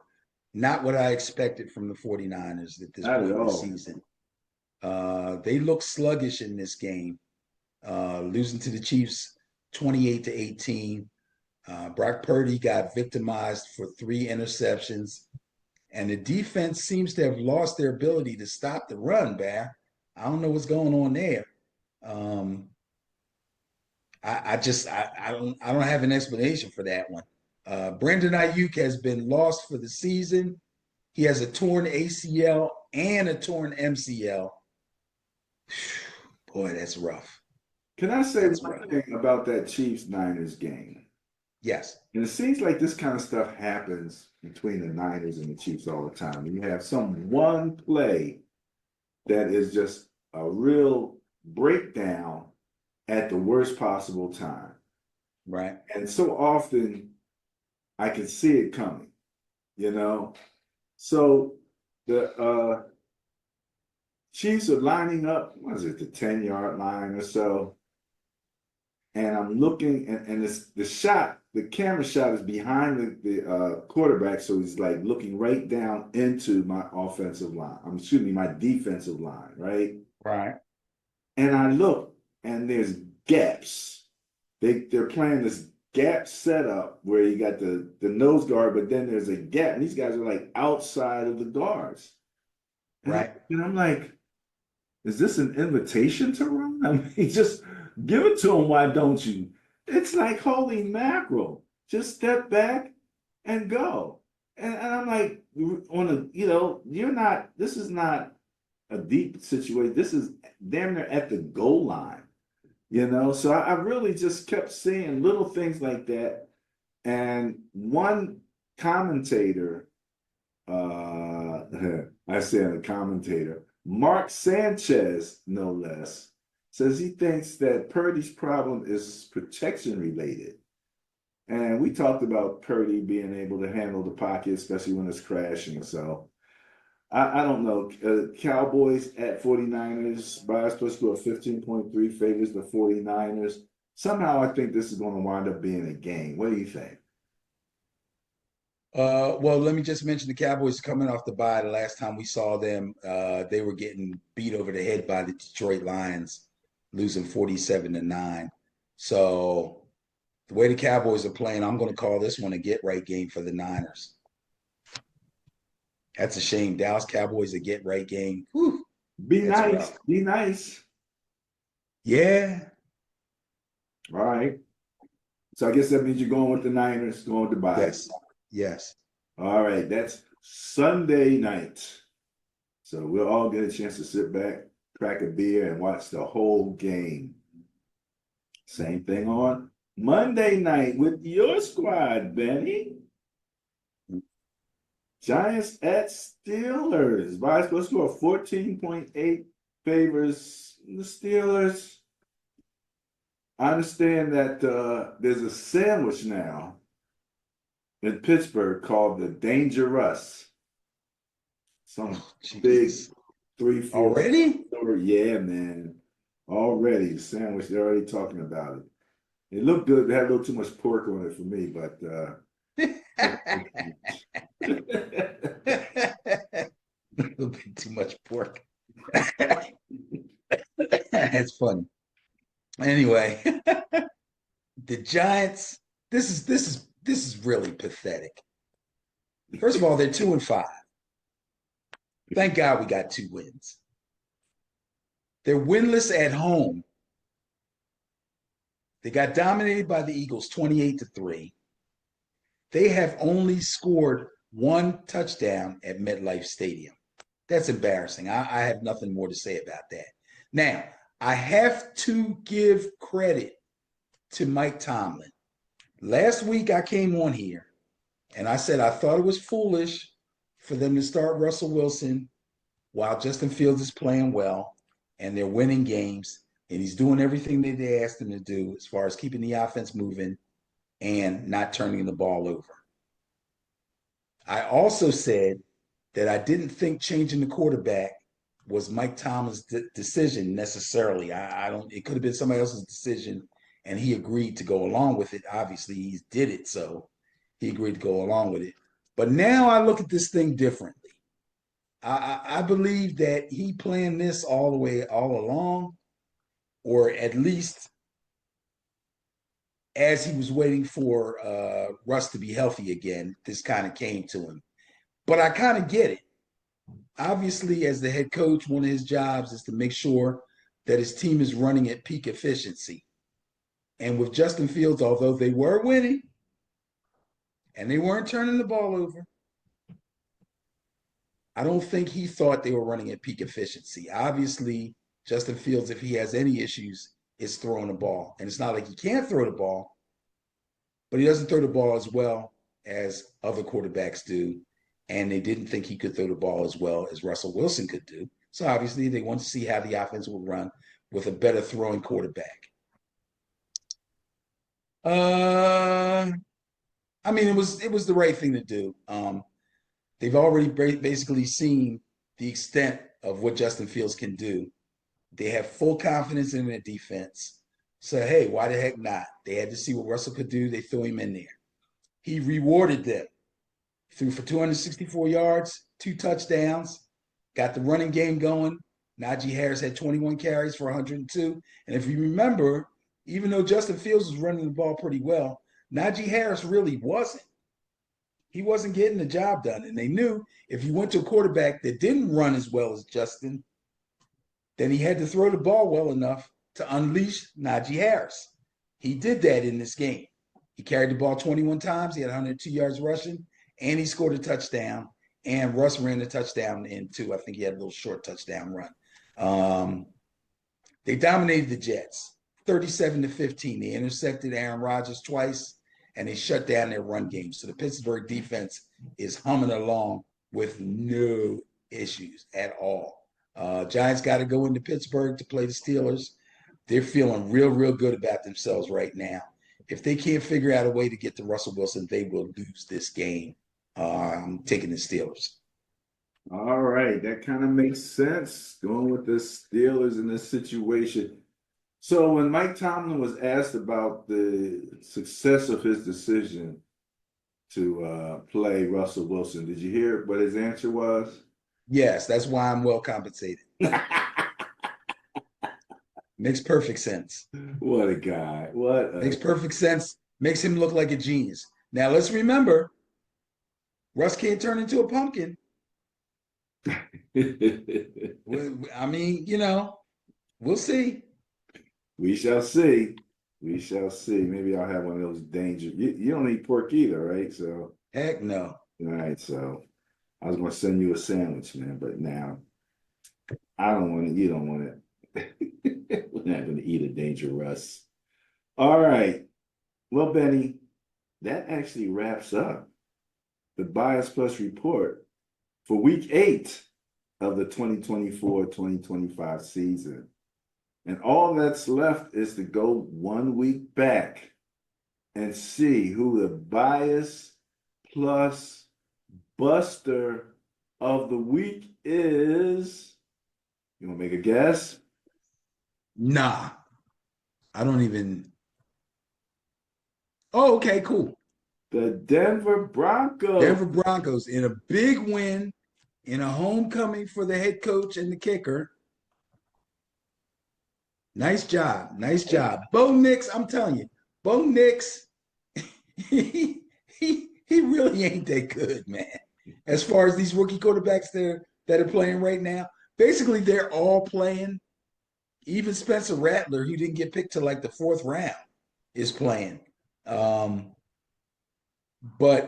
Not what I expected from the 49ers at this Not point at in the all. season. They look sluggish in this game, losing to the Chiefs 28-18. Brock Purdy got victimized for 3 interceptions, and the defense seems to have lost their ability to stop the run, Bear. I don't know what's going on there. Um, I don't have an explanation for that one. Brandon Ayuk has been lost for the season. He has a torn ACL and a torn MCL. Boy, that's rough. Can I say That's one rough. thing about that Chiefs Niners game? Yes. And it seems like this kind of stuff happens between the Niners and the Chiefs all the time. You have some one play that is just a real breakdown at the worst possible time. Right. And so often I can see it coming, you know. So the Chiefs are lining up, what is it, the 10-yard line or so. And I'm looking, and it's the camera shot is behind the quarterback, so he's like looking right down into my offensive line. Excuse me, my defensive line, right? Right. And I look, and there's gaps. They're playing this gap setup where you got the nose guard, but then there's a gap, and these guys are like outside of the guards. Right. And I'm like, is this an invitation to run? I mean, just give it to them. Why don't you? It's like, holy mackerel. Just step back and go. And I'm like, this is not a deep situation. This is damn near at the goal line, So I really just kept seeing little things like that. And one commentator, I said a commentator, Mark Sanchez, no less, says he thinks that Purdy's problem is protection related. And we talked about Purdy being able to handle the pocket, especially when it's crashing. So I don't know. Cowboys at 49ers, bias plus score 15.3 favors the 49ers. Somehow I think this is going to wind up being a game. What do you think? Well, let me just mention the Cowboys coming off the bye. The last time we saw them, they were getting beat over the head by the Detroit Lions, losing 47-9. So the way the Cowboys are playing, I'm going to call this one a get-right game for the Niners. That's a shame. Dallas Cowboys a get-right game. Whew, Be that's nice. rough. Be nice. Yeah. All right. So I guess that means you're going with the Niners, going with the bye. Yes. Yes. All right. That's Sunday night. So we'll all get a chance to sit back, crack a beer, and watch the whole game. Same thing on Monday night with your squad, Benny. Giants at Steelers. Bias plus score 14.8 favors the Steelers. I understand that there's a sandwich now in Pittsburgh called the Dangerous. Some big Jesus. 3-4 Already? store. Yeah, man. Already. The sandwich, they're already talking about it. It looked good. They had a little too much pork on it for me, but A little bit too much pork. That's funny. Anyway, the Giants. This is really pathetic. First of all, they're 2-5. Thank God we got 2 wins. They're winless at home. They got dominated by the Eagles 28-3. They have only scored 1 touchdown at MetLife Stadium. That's embarrassing. I have nothing more to say about that. Now, I have to give credit to Mike Tomlin. Last week I came on here and I said I thought it was foolish for them to start Russell Wilson while Justin Fields is playing well and they're winning games and he's doing everything that they asked him to do as far as keeping the offense moving and not turning the ball over. I also said that I didn't think changing the quarterback was Mike Tomlin's decision necessarily. I don't. It could have been somebody else's decision, and he agreed to go along with it. Obviously, he did it, so he agreed to go along with it. But now I look at this thing differently. I believe that he planned this all the way all along, or at least as he was waiting for Russ to be healthy again, this kind of came to him. But I kind of get it. Obviously, as the head coach, one of his jobs is to make sure that his team is running at peak efficiency. And with Justin Fields, although they were winning and they weren't turning the ball over, I don't think he thought they were running at peak efficiency. Obviously, Justin Fields, if he has any issues, is throwing the ball. And it's not like he can't throw the ball, but he doesn't throw the ball as well as other quarterbacks do. And they didn't think he could throw the ball as well as Russell Wilson could do. So obviously they want to see how the offense would run with a better throwing quarterback. I mean, it was the right thing to do. They've already basically seen the extent of what Justin Fields can do. They have full confidence in their defense. So, hey, why the heck not? They had to see what Russell could do. They threw him in there. He rewarded them. Threw for 264 yards, 2 touchdowns, got the running game going. Najee Harris had 21 carries for 102. And if you remember, even though Justin Fields was running the ball pretty well, Najee Harris really wasn't. He wasn't getting the job done. And they knew if you went to a quarterback that didn't run as well as Justin, then he had to throw the ball well enough to unleash Najee Harris. He did that in this game. He carried the ball 21 times. He had 102 yards rushing, and he scored a touchdown. And Russ ran the touchdown in too. I think he had a little short touchdown run. They dominated the Jets, 37-15. They intercepted Aaron Rodgers twice, and they shut down their run game. So the Pittsburgh defense is humming along with no issues at all. Giants got to go into Pittsburgh to play the Steelers. They're feeling real, real good about themselves right now. if they can't figure out a way to get to Russell Wilson, they will lose this game. I'm taking the Steelers. All right, that kind of makes sense. Going with the Steelers in this situation. So when Mike Tomlin was asked about the success of his decision to play Russell Wilson, did you hear what his answer was? Yes, that's why I'm well compensated. Makes perfect sense. What a guy. What Makes a perfect sense. Makes him look like a genius. Now let's remember, Russ can't turn into a pumpkin. I mean, we'll see. We shall see. We shall see. Maybe I'll have one of those dangerous. You don't eat pork either, right? So, Heck no. all right. So, I was going to send you a sandwich, man, but now I don't want it. You don't want it. We're not going to eat a dangerous. All right. Well, Benny, that actually wraps up the Bias Plus report for week 8 of the 2024-2025 season. And all that's left is to go 1 week back and see who the Bias Plus Buster of the week is. You want to make a guess? Nah, I don't even. Oh, okay, cool. The Denver Broncos. Denver Broncos in a big win, in a homecoming for the head coach and the kicker. Nice job. Nice job. Bo Nix, I'm telling you, Bo Nix, he really ain't that good, man. As far as these rookie quarterbacks that are playing right now, basically they're all playing. Even Spencer Rattler, who didn't get picked to like the 4th round, is playing. But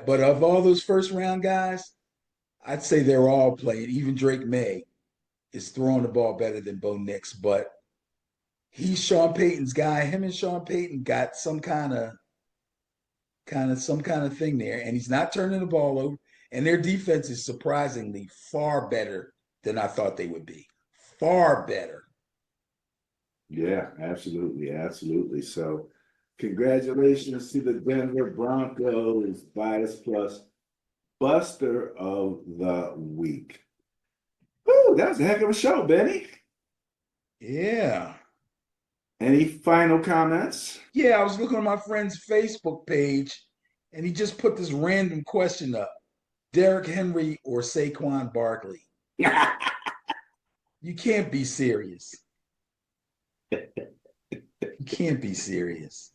of all those first round guys, I'd say they're all playing. Even Drake May is throwing the ball better than Bo Nix, but he's Sean Payton's guy. Him and Sean Payton got some kind of thing there, and he's not turning the ball over. And their defense is surprisingly far better than I thought they would be. Far better. Yeah, absolutely, absolutely. So, congratulations to the Denver Broncos Bias Plus Buster of the Week. Woo, that was a heck of a show, Benny. Yeah. Any final comments? Yeah, I was looking on my friend's Facebook page, and he just put this random question up. Derrick Henry or Saquon Barkley? You can't be serious. You can't be serious.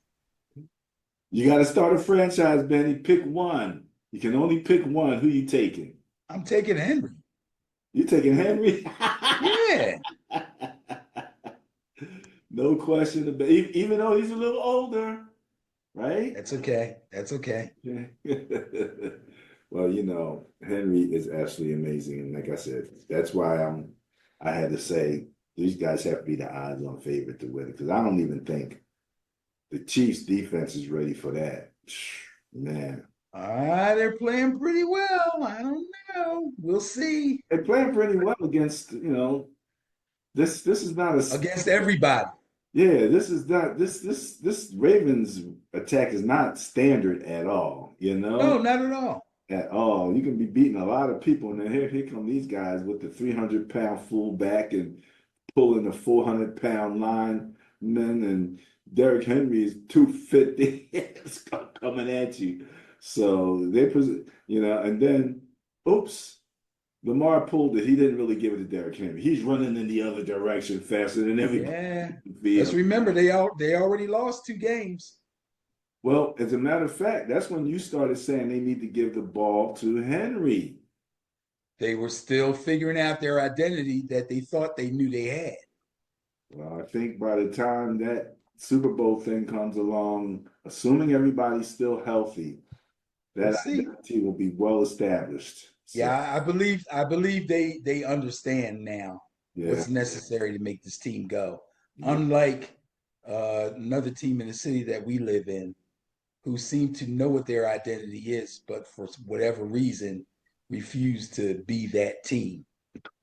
You got to start a franchise, Benny. Pick one. You can only pick one. Who you taking? I'm taking Henry. You taking Henry? Yeah. No question about it. Even though he's a little older, right? That's okay. That's okay. Well, Henry is absolutely amazing. And like I said, that's why I had to say these guys have to be the odds-on favorite to win it, because I don't even think the Chiefs defense is ready for that. Man. They're playing pretty well. I don't know. We'll see. They're playing pretty well against, this is not a Against everybody. yeah, this is not this Ravens attack is not standard at all, No, not at all. At all. You can be beating a lot of people, and then here come these guys with the 300-pound fullback and pulling a 400-pound lineman, and Derrick Henry is 250. It's coming at you. So and then oops. Lamar pulled it. He didn't really give it to Derrick Henry. He's running in the other direction faster than everybody. Yeah. Let's remember they already lost 2 games. Well, as a matter of fact, that's when you started saying they need to give the ball to Henry. They were still figuring out their identity that they thought they knew they had. Well, I think by the time that Super Bowl thing comes along, assuming everybody's still healthy, that identity will be well established. So, yeah, I believe they understand now what's necessary to make this team go. Yeah. Unlike another team in the city that we live in, who seem to know what their identity is, but for whatever reason refuse to be that team.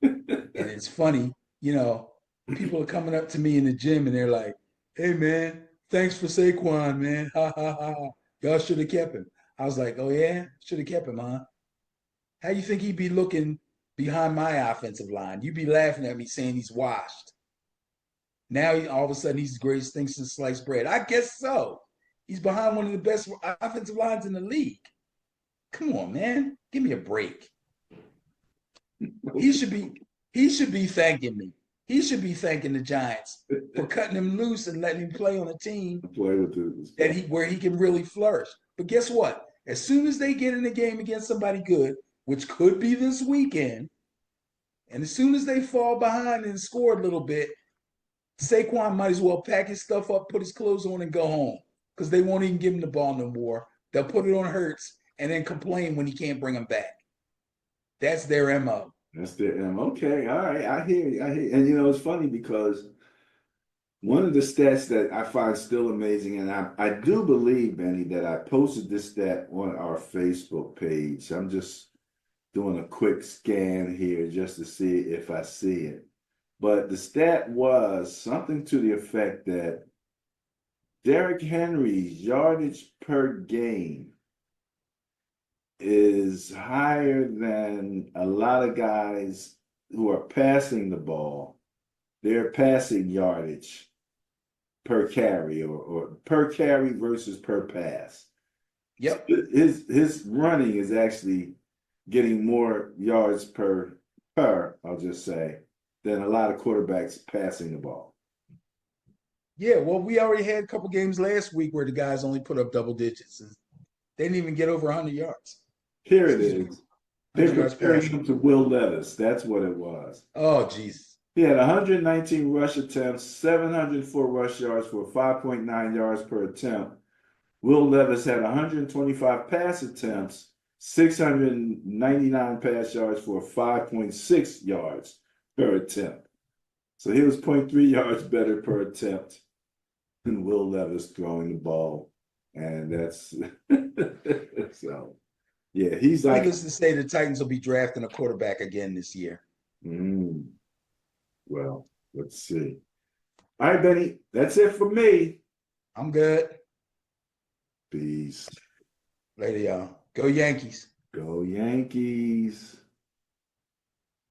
And it's funny, people are coming up to me in the gym and they're like, "Hey man, Thanks for Saquon, man. Ha ha ha. Y'all should have kept him. I was like, oh yeah, should have kept him, huh? How you think he'd be looking behind my offensive line? You'd be laughing at me saying he's washed. Now all of a sudden he's the greatest thing since sliced bread. I guess so. He's behind one of the best offensive lines in the league. Come on, man. Give me a break. He should be thanking me. He should be thanking the Giants for cutting him loose and letting him play on a team Play with this. that he where he can really flourish. But guess what? As soon as they get in the game against somebody good, which could be this weekend, and as soon as they fall behind and score a little bit, Saquon might as well pack his stuff up, put his clothes on, and go home because they won't even give him the ball no more. They'll put it on Hurts and then complain when he can't bring him back. That's their MO. That's the okay. All right, I hear you. I hear you. And it's funny because one of the stats that I find still amazing, and I do believe, Benny, that I posted this stat on our Facebook page. I'm just doing a quick scan here just to see if I see it. But the stat was something to the effect that Derrick Henry's yardage per game is higher than a lot of guys who are passing the ball. Their passing yardage per carry or per carry versus per pass. Yep. His running is actually getting more yards per, I'll just say, than a lot of quarterbacks passing the ball. Yeah, well, we already had a couple games last week where the guys only put up double digits. They didn't even get over 100 yards. Here it is. They're 100 yards comparing passing. him to Will Levis. That's what it was. Oh, Jesus. He had 119 rush attempts, 704 rush yards for 5.9 yards per attempt. Will Levis had 125 pass attempts, 699 pass yards for 5.6 yards per attempt. So he was 0.3 yards better per attempt than Will Levis throwing the ball. And that's so, yeah, he's like. Needless to say, the Titans will be drafting a quarterback again this year. Well, let's see. All right, Benny, that's it for me. I'm good. Peace. Later, y'all. Go Yankees. Go Yankees.